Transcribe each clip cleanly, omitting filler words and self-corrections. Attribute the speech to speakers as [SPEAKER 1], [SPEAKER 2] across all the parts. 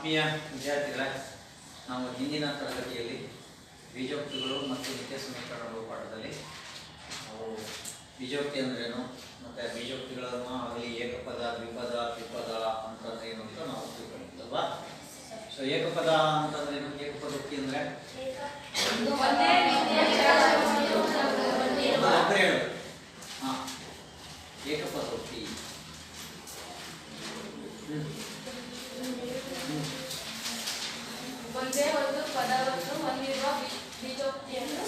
[SPEAKER 1] ಆತ್ಮೀಯ ವಿದ್ಯಾರ್ಥಿಗಳೇ, ನಾವು ಹಿಂದಿನ ತರಗತಿಯಲ್ಲಿ ಬೀಜೋಕ್ತಿಗಳು ಮತ್ತು ನಿತ್ಯ ಸಮೀಕರಣಗಳು ಪಾಠದಲ್ಲಿ ನಾವು ಬೀಜೋಕ್ತಿ ಅಂದ್ರೇನು ಮತ್ತು ಬೀಜೋಕ್ತಿಗಳನ್ನು ಆಗಲಿ ಏಕಪದ, ದ್ವಿಪದ, ತ್ರಿಪದ ಅಂತಂದ್ರೆ ಏನು ಅಂತ ನಾವು ತಿಳ್ಕೊಂಡಿದ್ದಲ್ವಾ. ಸೊ ಏಕಪದ ಅಂತಂದ್ರೆ ಏನು? ಏಕಪದೋಕ್ತಿ ಅಂದರೆ ಏಕಪದೋಕ್ತಿ
[SPEAKER 2] ಒಂದೇ ಒಂದು ಪದವನ್ನು ಹೊಂದಿರುವ ಬೀಜೋಕ್ತಿಯನ್ನು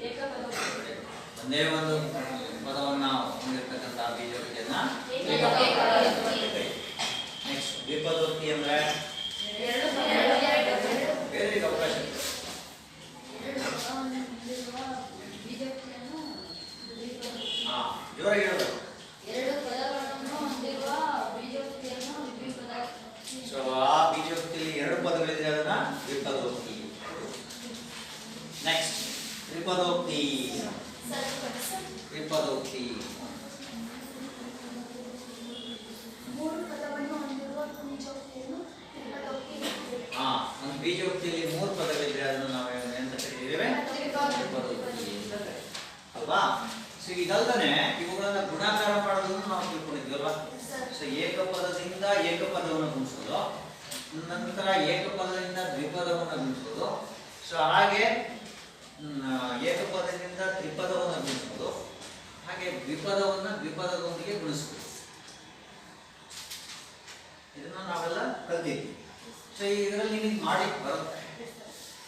[SPEAKER 2] ಏಕಪದೋಕ್ತಿ.
[SPEAKER 1] ಒಂದೇ ಒಂದು ಪದವನ್ನ ಹೊಂದಿರತಕ್ಕಂಥ ಬೀಜೋಕ್ತಿಯನ್ನ ನೆಕ್ಸ್ಟ್ ದ್ವಿಪದೋಕ್ತಿ ಅಂದ್ರೆ ಬೇರೆ ಅವಕಾಶ ಜೋರಾಗಿ ಹೇಳಬೇಕು. ಸೊ ಆ ಬೀಜೋಕ್ತಿಯಲ್ಲಿ ಎರಡು ಪದಗಳಿದ್ರೆ ಅದನ್ನ ದ್ವಿಪದೋಕ್ತಿ. ನೆಕ್ಸ್ಟ್ ತ್ರಿಪದೋಕ್ತಿ. ತ್ರಿಪದೋಕ್ತಿ ಒಂದು ಬೀಜೋಕ್ತಿಯಲ್ಲಿ ಮೂರು ಪದಗಳಿದ್ರೆ ಅದನ್ನು ನಾವು ಎಂತ ಕರೀತೇವೆ? ತ್ರಿಪದೋಕ್ತಿ ಅಂತ ಅಲ್ವಾ. ಸೊ ಇದಲ್ದನೆ ಇವುಗಳನ್ನ ಗುಣಾಕಾರ ಮಾಡೋದನ್ನು ನಾವು ತಿಳ್ಕೊಂಡಿದ್ವಲ್ವಾ. ಸೊ ಏಕಪದದಿಂದ ಏಕಪದವನ್ನು ಗುಣಿಸೋದು, ನಂತರ ಏಕಪದದಿಂದ ದ್ವಿಪದವನ್ನು ಗುಣಿಸೋದು, ಸೊ ಹಾಗೆ ಏಕಪದದಿಂದ ತ್ರಿಪದವನ್ನು ಗುಣಿಸೋದು, ಹಾಗೆ ದ್ವಿಪದವನ್ನು ದ್ವಿಪದದೊಂದಿಗೆ ಗುಣಿಸೋದು. ಇದನ್ನ ನಾವೆಲ್ಲ ಕಲ್ತಿದ್ವಿ. ಸೊ ಇದರಲ್ಲಿ ನಿಮಗೆ ಮಾಡಿ ಬರುತ್ತೆ.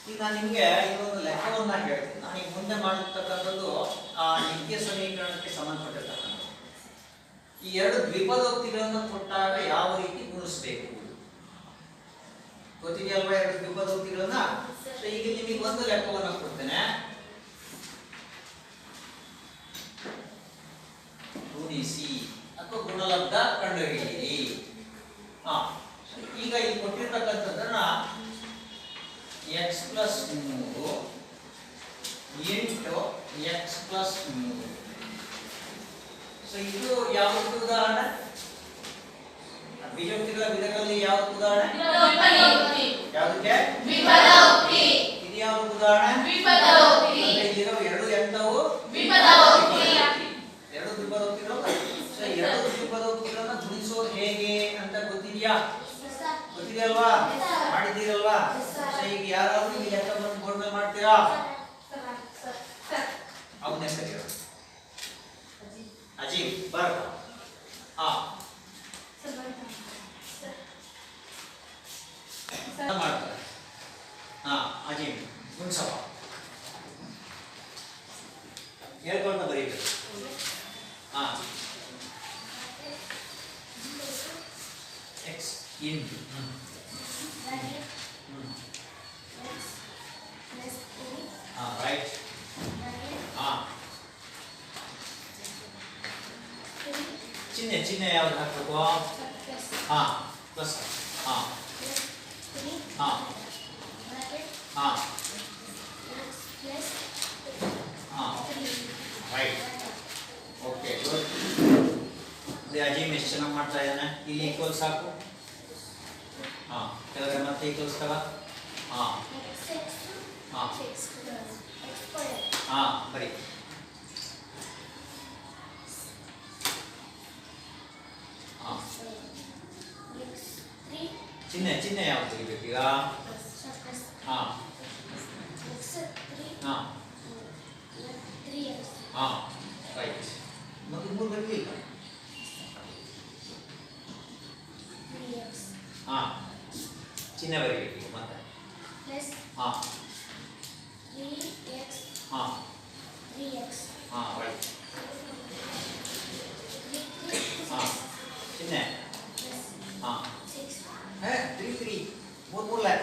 [SPEAKER 1] ಈಗ ನಾನು ನಿಮಗೆ ಇದೊಂದು ಲೆಕ್ಕವನ್ನ ಹೇಳ್ತೀನಿ. ನಾನು ಈಗ ಮುಂದೆ ಮಾಡಿರ್ತಕ್ಕಂಥದ್ದು ಆ ನಿತ್ಯ ಸಮೀಕರಣಕ್ಕೆ ಸಂಬಂಧಪಟ್ಟಿರ್ತಕ್ಕಂಥದ್ದು. ಈ ಎರಡು ದ್ವಿಪದೋಕ್ತಿಗಳನ್ನು ಕೊಟ್ಟಾಗ ಯಾವ ರೀತಿ ಗುಣಿಸಬೇಕು ಗೊತ್ತಿದೆಯಲ್ವಾ? ಎರಡು ದ್ವಿಪದೋಕ್ತಿಗಳನ್ನ. ಸೊ ಈಗ ನಿಮಗೆ ಒಂದು ಲೆಕ್ಕವನ್ನ ಕೊಡ್ತೇನೆ. ಗುಣಿಸಿ ಅಥವಾ ಗುಣಲಬ್ಧ ಕಂಡುಹಿಡಿಯಿರಿ. ಈಗ ಇಲ್ಲಿ ಕೊಟ್ಟಿರ್ತಕ್ಕಂಥದ್ದನ್ನ x + 3 ಇಂಟು x + 3. ಸೊ ಇದು ಯಾವುದು ಉದಾಹರಣೆ? ಬೀಜೋಕ್ತಿಗಳ ವಿಧಗಳಲ್ಲಿ ಯಾವುದು ಉದಾಹರಣೆ? ಯಾವುದಕ್ಕೆ? ದ್ವಿಪದೋಕ್ತಿ. ಇದು ಯಾವುದು ಉದಾಹರಣೆ? ದ್ವಿಪದೋಕ್ತಿ. ಇಲ್ಲಿರೋ ಎರಡು ಎಂತವು? ದ್ವಿಪದೋಕ್ತಿ. ಎರಡು ದ್ವಿಪದೋಕ್ತಿಗಳು. ಸೊ ಎರಡು ದ್ವಿಪದೋಕ್ತಿಗಳನ್ನ ಗುಣಿಸೋದು ಹೇಗೆ ಅಂತ ಗೊತ್ತಿದೆಯಾ? ಗೊತ್ತಿದೆಯಲ್ವಾ? ಮಾಡಿದ್ದೀರಲ್ವಾ? ಸೊ ಈಗ ಯಾರಾದ್ರೂ ಈ ಲೆಕ್ಕ ಬಂದು ಬೋರ್ಡ್ ಮೇಲೆ ಮಾಡ್ತೀರಾ? ಅವನೇ ಸರಿ ಅಜೀವ್ ಬರ್ ಮಾಡ್ತಾರೆ. ಅಜೀವ್ ಗುಣಿಸಪ್ಪ ಹೇಳ್ಕೊಂಡು ಬರೀಬೇಕು. x into right. ಚಿಹ್ನೆ ಯಾವ್ದು ಹಾಕ್ಬೇಕು? Plus. Right. Okay good. Azeem ಎಷ್ಟು ಚೆನ್ನಾಗಿ ಮಾಡ್ತಾ ಇದ್ದಾನೆ. ಇಲ್ಲಿ ಈಕ್ವಲ್ಸ್ ಹಾಕು. ಕೆಳಗಡೆ ಮತ್ತೆ ಈಕ್ವಲ್ಸ್ ತಗ. ಬರೀ ಚಿಹ್ನೆ ಯಾವ್ದು ತೆಗಿಬೇಕು ಈಗ? ರೈಟ್. ಮತ್ತೆ ಮೂರು ಬರಲಿಲ್ಲ. ಚಿಹ್ನೆ ಬರೀಬೇಕು ಮತ್ತೆ. ರೈಟ್. ಚಿಹ್ನೆ 3 ಮೂರ್ಲೆ.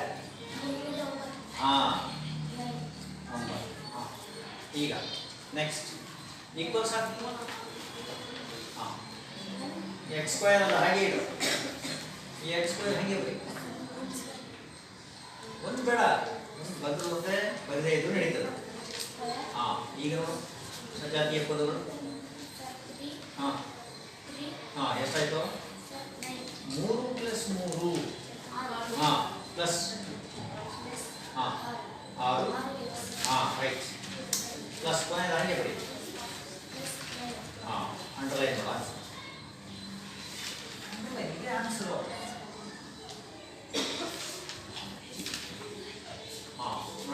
[SPEAKER 1] ಈಗ ನೆಕ್ಸ್ಟ್ ಈಕ್ವಲ್ಸ್ ಎಕ್ಸ್ ಸ್ಕ್ವೇರ್ ಅಲ್ಲ, ಹಾಗೆ ಇಡು. ಈ ಎಕ್ಸ್ ಸ್ಕ್ವೇರ್ ಹಾಗೆ ಬರೀ. ಒಂದು ಬೇಡ, ಬಂದು ಮತ್ತೆ ಬರದೇ ಇದ್ದು ನಡೀತದೆ. ಈಗ ಸಜಾತಿಯ ಪದಗಳು ಎಷ್ಟಾಯ್ತು? 3 + 3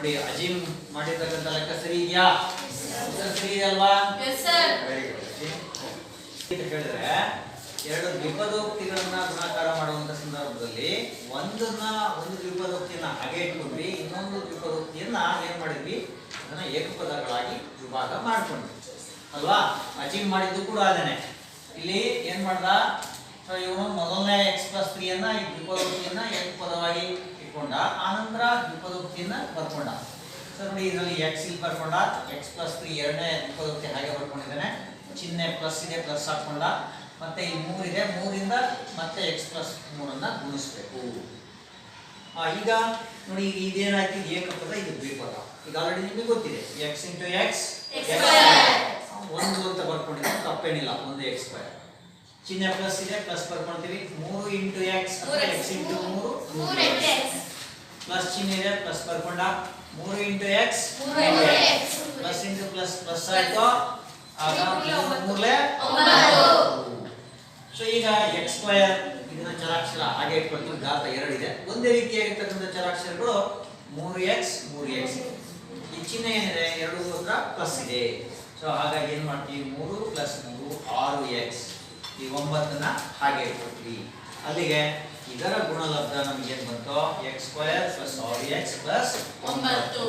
[SPEAKER 1] ನೋಡಿ ಅಜೀಮ್ ಮಾಡಿರ್ತಕ್ಕಂಥ ಲೆಕ್ಕ ಸರಿ ಇದೆಯಾ? ಸರಿ ಇದೆ ಅಲ್ವಾ? Very good. ಹೇಳಿದ್ರೆ ಎರಡು ದ್ವಿಪದೋಕ್ತಿಗಳನ್ನ ಗುಣಾಕಾರ ಮಾಡುವಂತ ಸಂದರ್ಭದಲ್ಲಿ ಒಂದು ದ್ವಿಪದೋಕ್ತಿಯನ್ನ ಹಾಗೆ ಇಟ್ಕೊಂಡ್ವಿ, ಇನ್ನೊಂದು ದ್ವಿಪದೋಕ್ತಿಯನ್ನ ಏನ್ ಮಾಡಿದ್ವಿ, ಅದನ್ನ ಏಕಪದಗಳಾಗಿ ವಿಭಾಗ ಮಾಡ್ಕೊಂಡ್ವಿ ಅಲ್ವಾ? ಅಜೀಮ್ ಮಾಡಿದ್ದು ಕೂಡ ಅದೇನೆ. ಇಲ್ಲಿ ಏನ್ ಮಾಡ್ದ, ಇವನು ಮೊದಲನೇ x+3 ಅನ್ನ ಈ ದ್ವಿಪದೋಕ್ತಿಯನ್ನ ಏಕಪದವಾಗಿ ಇಟ್ಕೊಂಡ, ಆನಂತರ ದ್ವಿಪದೋಕ್ತಿಯನ್ನ ಬರ್ಕೊಂಡ. ಸೊ ನೋಡಿ ಇದರಲ್ಲಿ x ಇಲ್ಲಿ ಬರ್ಕೊಂಡ, x+3 ಎರಡನೇ ದ್ವಿಪದೋಕ್ತಿ ಹಾಗೆ ಬರ್ಕೊಂಡಿದ್ದಾನೆ, ಚಿಹ್ನೆ ಪ್ಲಸ್ ಇದೆ ಪ್ಲಸ್ ಹಾಕೊಂಡ, ಮತ್ತೆ ಈ 3 ಇದೆ, 3ರಿಂದ ಮತ್ತೆ x+3 ಅನ್ನ ಗುಣಿಸಬೇಕು. ಈಗ ನೋಡಿ ಇದೇನಾಯ್ತು, ಇದು ಏಕಪದ, ಇದು ದ್ವಿಪದ. ಈಗ ಆಲ್ರೆಡಿ ನಿಮಗೆ ಗೊತ್ತಿದೆ x × x ಒಂದು ಅಂತ ಬರ್ಕೊಂಡಿದ್ರೆ ತಪ್ಪೇನಿಲ್ಲ, ಒಂದು x². ಚಿಹ್ನೆ ಪ್ಲಸ್ ಇದೆ ಪ್ಲಸ್ ಬರ್ಕೊಳ್ತೀವಿ, 3 × x ಅಥವಾ x × 3 ಪ್ಲಸ್ ಚಿಹ್ನೆ ಇದೆ ಪ್ಲಸ್ ಬರ್ಕೊಂಡ, 3 × x plus into plus plus ಆಯ್ತು, ಆಗ 3 ಸೊ ಈಗ x² ಇದನ್ನ ಚರಾಕ್ಷರ ಹಾಗೆ ಇಟ್ಕೊಳ್ತೀವಿ, ಘಾತ 2 ಇದೆ. ಒಂದೇ ರೀತಿಯಾಗಿರ್ತಕ್ಕಂಥ ಚರಾಕ್ಷರಗಳು 3x 3x. ಈ ಚಿಹ್ನೆ ಏನಿದೆ ಎರಡು ಹತ್ರ ಪ್ಲಸ್ ಇದೆ. ಸೊ ಹಾಗಾಗಿ ಏನ್ ಮಾಡ್ತೀವಿ, 3 + 3 6x, ಈ 9ನ್ನ ಹಾಗೆ ಇಟ್ಕೊಳ್ತೀವಿ. ಅಲ್ಲಿಗೆ ಇದರ ಗುಣಲಬ್ಧ ನಮಗೆ ಏನ್ ಬಂತು, x² + 6x + 9.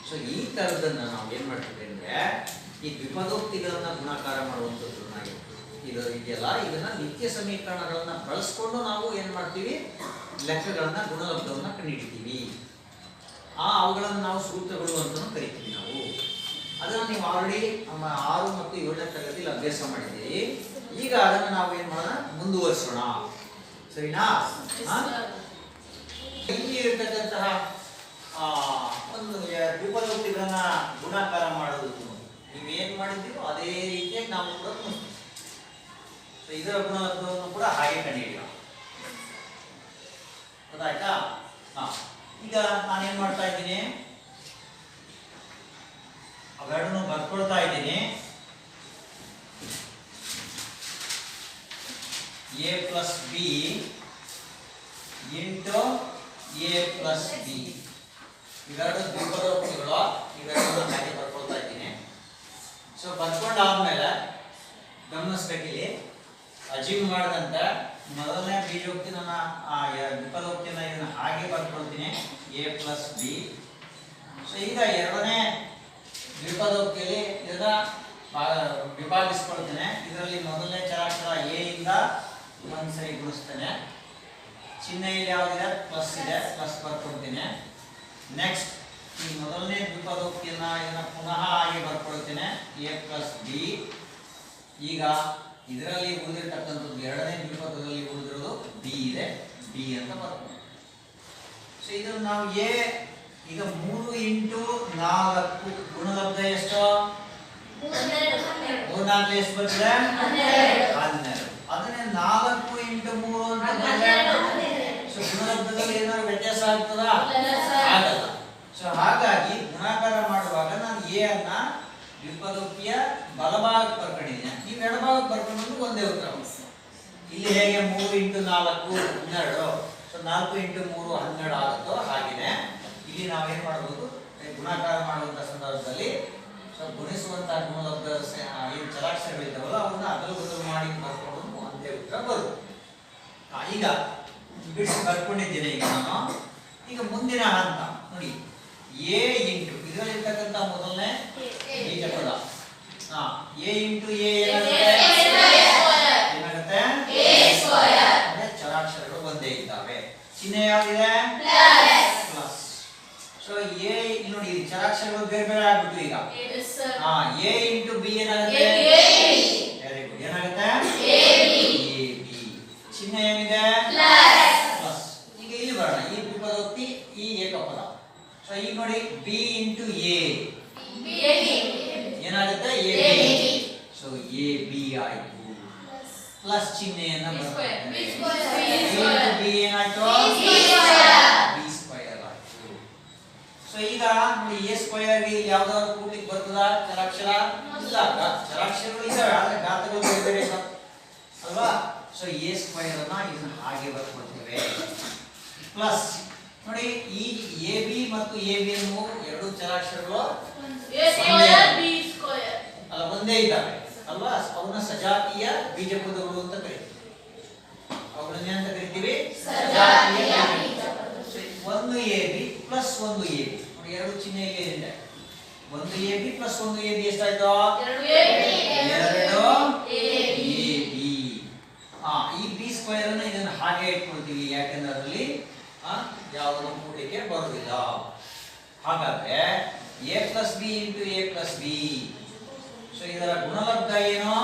[SPEAKER 1] ಸೊ ಈ ತರದನ್ನ ನಾವು ಏನ್ ಮಾಡ್ತೀವಿ ಅಂದ್ರೆ ಈ ದ್ವಿಪದೋಕ್ತಿಗಳನ್ನ ಗುಣಾಕಾರ ಮಾಡುವಂಥದ್ದು ಇದು ಇದೆಯಲ್ಲ, ಇದನ್ನ ನಿತ್ಯ ಸಮೀಕರಣಗಳನ್ನ ಬಳಸ್ಕೊಂಡು ನಾವು ಏನ್ ಮಾಡ್ತೀವಿ, ಲೆಕ್ಕಗಳನ್ನ ಗುಣಲಬ್ಧವನ್ನ ಕಂಡುಹಿಡಿತೀವಿ. ಅವುಗಳನ್ನು ನಾವು ಸೂತ್ರಗಳು ಅಂತಾನೂ ಕರಿತೀವಿ ನಾವು. ಅದನ್ನ ನೀವು ಆಲ್ರೆಡಿ ನಮ್ಮ 6 ಮತ್ತು 7ನೇ ತರಗತಿಯಲ್ಲಿ ಅಭ್ಯಾಸ ಮಾಡಿದ್ದೀರಿ. ಈಗ ಅದನ್ನ ನಾವು ಏನ್ ಮಾಡೋಣ, ಮುಂದುವರಿಸೋಣ. ಸರಿನಾ? ಇಲ್ಲಿ ಇರತಕ್ಕಂತಹ ಒಂದು ದ್ವಿಪದೋಕ್ತಿಗಳನ್ನ ಗುಣಾಕಾರ ಮಾಡೋದು ನೀವೇನ್ ಮಾಡಿದ್ದೀರೋ ಅದೇ ರೀತಿಯಾಗಿ ನಾವು ಕೂಡ ಇದರ ಗುಣಲಬ್ಧವನ್ನು ಕೂಡ ಹಾಗೆ ಕಂಡುಹಿಡಿಯೋಣ. ಗೊತ್ತಾಯ್ತಾ? ಈಗ ನಾನೇನ್ ಮಾಡ್ತಾ ಇದ್ದೀನಿ, ಅವೆರಡನ್ನು ಬರ್ಕೊಳ್ತಾ ಇದ್ದೀನಿ. a + b × a + b ಇವೆರಡು ದ್ವಿಪದೋಕ್ತಿಗಳು, ಇವೆರಡನ್ನು ಹಾಗೆ ಬರ್ಕೊಳ್ತಾ ಇದ್ದೀನಿ. ಸೊ ಬರ್ಕೊಂಡಾದ್ಮೇಲೆ ಗಮನಿಸ್ಬೇಕಿಲ್ಲಿ, ಅಜೀಮ್ ಮಾಡಿದಂತ ಮೊದಲನೇ ಬೀಜೋಕ್ತಿ ನನ್ನ ದ್ವಿಪದೋಕ್ತಿನ ಇದನ್ನ ಹಾಗೆ ಬರ್ಕೊಳ್ತೀನಿ, a + b. ಸೊ ಈಗ ಎರಡನೇ ದ್ವಿಪದೋಕ್ತಿಯಲ್ಲಿ ಇದನ್ನ ವಿಭಾಗಿಸ್ಕೊಳ್ತೇನೆ. ಇದರಲ್ಲಿ ಮೊದಲನೇ ಚರಾಕ್ಷರ a ಇಂದ ಒಂದ್ಸರಿ ಗುಣಿಸ್ತೇನೆ, ಚಿಹ್ನೆಯಲ್ಲಿ ಯಾವ್ದಿದೆ ಪ್ಲಸ್ ಇದೆ, ಪ್ಲಸ್ ಬರ್ಕೊಳ್ತೀನಿ. ನೆಕ್ಸ್ಟ್ ಈ ಮೊದಲನೇ ದ್ವಿಪದೋಕ್ತಿಯನ್ನ ಇದನ್ನ ಪುನಃ ಹಾಗೆ ಬರ್ಕೊಳ್ತೇನೆ, a + b. ಈಗ ಇದರಲ್ಲಿ ಉಳಿದಿರ್ತಕ್ಕಂಥದ್ದು ಎರಡನೇ ದ್ವಿಪದದಲ್ಲಿ ಉಳಿದಿರೋದು b ಇದೆ, b ಅಂತ ಬರ್ಕೊಂಡು. ಸೊ ಇದನ್ನು ನಾವು ಈಗ 3 × 4 ಗುಣಲಬ್ಧ ಎಷ್ಟು, 3 × 4 ಎಷ್ಟು ಬರ್ತದೆ, 12. ಅದನ್ನೇ 4 × 3 ಅಂತ ಬಂದ್ರೆ ಸೊ ಗುಣಲಬ್ಧದಲ್ಲಿ ಏನಾದ್ರು ವ್ಯತ್ಯಾಸ ಆಗ್ತದಾ? ಆಗಲ್ಲ. ಸೊ ಹಾಗಾಗಿ ಗುಣಾಕಾರ ಮಾಡುವಾಗ ನಾನು a ಅನ್ನ ದ್ವಿಪದೋಕ್ತಿಯ ಬಲಭಾಗಕ್ಕೆ ಬರ್ಕೊಂಡಿದ್ದೀನಿ, ನೀವು ಎಡಭಾಗಕ್ಕೆ ಬರ್ಕೊಂಡು ಒಂದೇ ಉತ್ತರ. ಇಲ್ಲಿ ಹೇಗೆ 3 × 4 12, ಸೊ 4 × 3 12 ಆಗುತ್ತೋ ಹಾಗೆಯೇ ಇಲ್ಲಿ ನಾವೇನ್ ಮಾಡಬಹುದು, ಗುಣಾಕಾರ ಮಾಡುವಂತ ಸಂದರ್ಭದಲ್ಲಿ ಸೊ ಗುಣಿಸುವಂತಹ ಗುಣಲಬ್ಧ ಏನು ಚರಾಕ್ಷರಗಳಿದ್ದಾವಲ್ಲ ಅವನ್ನ ಅದಲು ಬದಲು ಮಾಡಿ ಬರ್ಕೊಂಡು ಒಂದೇ ಉತ್ತರ ಬರುತ್ತೆ. ಈಗ ಬಿಡಿಸಿ ಬರ್ಕೊಂಡಿದ್ದೇನೆ. ಈಗ ನಾನು ಈಗ ಮುಂದಿನ ಹಂತ ನೋಡಿ, a × ಇದರಲ್ಲಿರ್ತಕ್ಕಂಥ ಮೊದಲನೇ ಬೀಜಪದ a × a ಏನಾಗುತ್ತೆ, ಚರಾಕ್ಷರಗಳು ಒಂದೇ ಇದ್ದಾವೆ, ಚಿಹ್ನೆ ಯಾವಿದೆ ಪ್ಲಸ್. ಸೊ a ನೋಡಿ ಚರಾಕ್ಷರಗಳು ಬೇರೆ ಬೇರೆ ಆಗ್ಬಿಟ್ಟು ಈಗ a × b ಏನಾಗುತ್ತೆ, ವೆರಿ ಗುಡ್, ಏನಾಗುತ್ತೆ ab. ಚಿಹ್ನೆ ಏನಿದೆ ಪ್ಲಸ್. ಈಗ ಇಲ್ಲಿ ಬರೋಣ, ಈ ದ್ವಿಪದೋಕ್ತಿ ಈ ಏಕಪದ. ಸೊ ಈಗ ನೋಡಿ b × a ಏನಾಗುತ್ತೆ, ab. ಸೊ ab ಆಯ್ತು, ಪ್ಲಸ್ ಚಿಹ್ನೆಯನ್ನ ಬರ್ತಾರೆ, b ಏನಾಯ್ತು, b² ಆಯ್ತು. ಸೊ ಈಗ ನೋಡಿ a² ಗೆ ಯಾವ್ದಾದ್ರು ಕೂಡ್ಲಿಕ್ಕೆ ಬರ್ತದ ಚರಾಕ್ಷರ ಇಲ್ಲ, ಚರಾಕ್ಷರಗಳು ಇದಾವೆ ಆದ್ರೆ ಘಾತಗಳು ಬೇರೆ ಬೇರೆ ಅಲ್ವಾ. ಸೊ a² ಅನ್ನ ಇದನ್ನ ಹಾಗೆ ಬರ್ಕೊಳ್ತೇವೆ, ಪ್ಲಸ್ ನೋಡಿ ಈ ಎ ಬಿ ಮತ್ತು ಎ ಬಿ ಅನ್ನುವ ಎರಡು ಚರಾಕ್ಷರಗಳು ಅಲ್ಲ ಒಂದೇ ಇದ್ದಾವೆ ಅಲ್ವಾ, ಅವನ್ನ ಸಜಾತಿಯ ಬೀಜಪದಗಳು ಅಂತ ಕರಿತೀವಿ. ಅವುಗಳನ್ನ ಅಂತ ಕರಿತೀವಿ ಸಜಾತಿಯ ಬೀಜಪದಗಳು. ಒಂದು ಎ ಬಿ ಪ್ಲಸ್ ಒಂದು ಎ ಬಿ ನೋಡಿ, ಎರಡು ಚಿಹ್ನೆ ಇದೆ. ಒಂದು ಎ ಬಿ ಪ್ಲಸ್ ಒಂದು ಎ ಬಿ ಎಷ್ಟಾಯ್ತು? ಎರಡು ಎ ಬಿ. ಈ ಬಿ ಸ್ಕ್ವೇರ್ ಅನ್ನ ಇದನ್ನ ಹಾಗೆ ಇಟ್ಕೊಳ್ತೀವಿ, ಯಾಕಂದ್ರೆ ಅದರಲ್ಲಿ ಯಾವುದನ್ನು ಕೂಡಿಕೆ ಬರುವುದಿಲ್ಲ. ಹಾಗಾದ್ರೆ A plus B into A plus B. So ಇದರ ಗುಣಲಬ್ಧ ಏನು?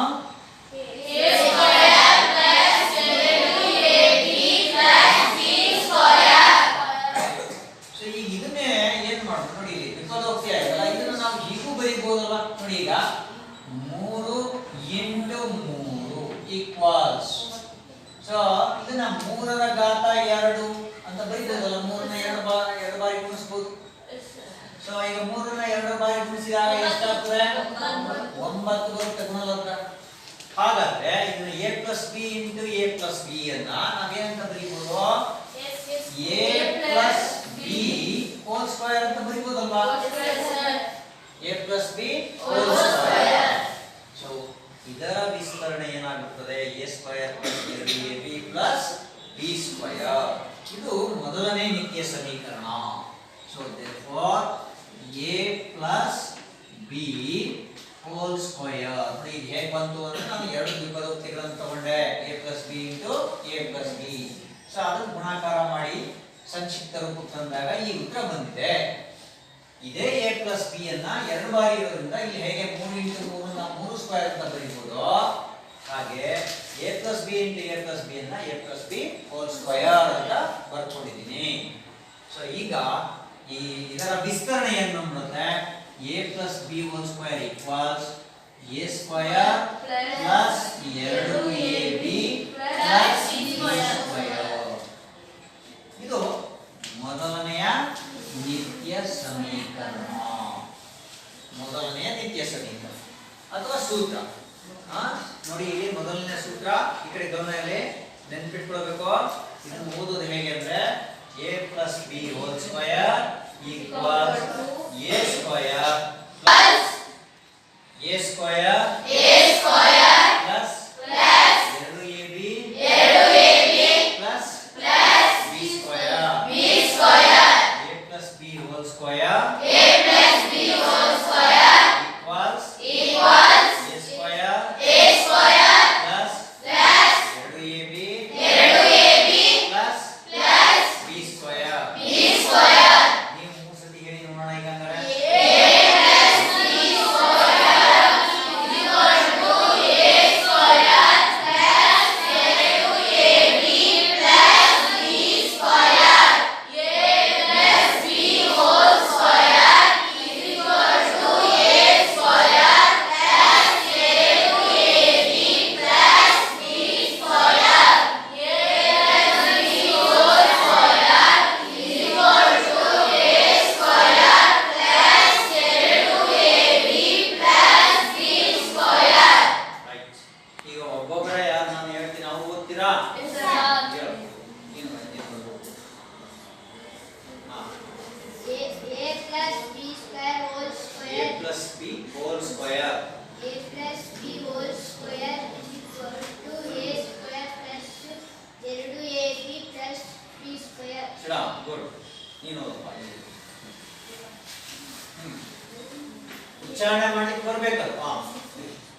[SPEAKER 1] ಸೊ ಈಗ ಇದನ್ನೇ ಏನ್ ಮಾಡೋದು ನೋಡಿ, ಇಲ್ಲಿ ವಿಪದೋಕ್ತಿ ಆಯ್ತಲ್ಲ, ಇದನ್ನ ನಾವು ಹೀಗೂ ಬರೀಬಹುದಲ್ಲ. ನೋಡಿ ಈಗ 3 ಇಂಟು 3 ಈಕ್ವಲ್ಸ್. ಸೊ ಇದನ್ನ 3ರ ಘಾತ 2 ಅಂತ ಬರೀಬಹುದಲ್ಲ. 3ನ 2 ಬಾರಿ ಗುಣಿಸಬಹುದು. ಸೊ ಈಗ 3ನ 2 ಬಾರಿ ಗುಣಿಸಿದಾಗ ಎಷ್ಟಾಗ್ತದೆ? 9 ಬರುತ್ತೆ ಗುಣಲಬ್ಧ. ಹಾಗಾದ್ರೆ ಇದನ್ನ a plus B into A plus B ಅನ್ನ ನಾವೇನಂತ ಬರೀಬಹುದು? a plus B whole square ಅಂತ ಬರೀಬಹುದಲ್ವಾ? a plus B hole square. So ಇದರ ವಿಸ್ತರಣೆ ಏನಾಗುತ್ತದೆ? a square plus 2ab plus b square. ಇದು ಮೊದಲನೇ ನಿತ್ಯ ಸಮೀಕರಣ. So therefore a plus b whole square. ನೋಡಿ ಇದು ಹೇಗೆ ಬಂತು ಅಂದ್ರೆ ನಾನು ಎರಡು ವಿಪದೋಕ್ತಿಗಳನ್ನು ತಗೊಂಡೆ, a plus B into A plus B. So ಅದನ್ನು ಗುಣಾಕಾರ ಮಾಡಿ ಸಂಕ್ಷಿಪ್ತ ರೂಪಕ್ಕೆ ತಂದಾಗ ಈ ಉತ್ತರ ಬಂದಿದೆ. ಇದೇ a ಪ್ಲಸ್ ಬಿ ಅನ್ನ 2 ಬಾರಿ ಇರೋದ್ರಿಂದ ಇಲ್ಲಿ ಹೇಗೆ 3 ಇಂಟು 3 ನ 3 ಸ್ಕ್ವೇರ್ ಅಂತ ಬರೀಬಹುದು, ಹಾಗೆ a plus B into A plus B ಅನ್ನ a plus B whole square ಅಂತ ಬರ್ಕೊಂಡಿದ್ದೀನಿ. ಸೊ ಈಗ ಇದರ ವಿಸ್ತರಣೆಯನ್ನು ನೋಡಿದ್ರೆ a plus B hole square equals a square plus 2ab plus c square. ಇದು ಮೊದಲನೆಯ ನಿತ್ಯ ಸಮೀಕರಣ, ಮೊದಲನೆಯ ನಿತ್ಯ ಸಮೀಕರಣ ಅಥವಾ ಸೂತ್ರ. ನೋಡಿ ಇಲ್ಲಿ ಮೊದಲನೇ ಸೂತ್ರ ಈ ಕಡೆ ಗಮನದಲ್ಲಿ ನೆನಪಿಟ್ಕೊಳ್ಬೇಕು. ಇದನ್ನು ಓದೋದು ಹೇಗೆ ಅಂದ್ರೆ a plus B hole square equals a square plus a square plus 2ab plus b square. a plus B hole square equals a square plus 2ab plus b square. ನೀವು 3 ಸತಿ ಹೇಳಿ ನೋಡೋಣ ಈಗ ಅಂದ್ರೆ. ಉಚ್ಚಾರಣೆ ಮಾಡ್ಲಿಕ್ಕೆ ಬರಬೇಕಲ್ಲ.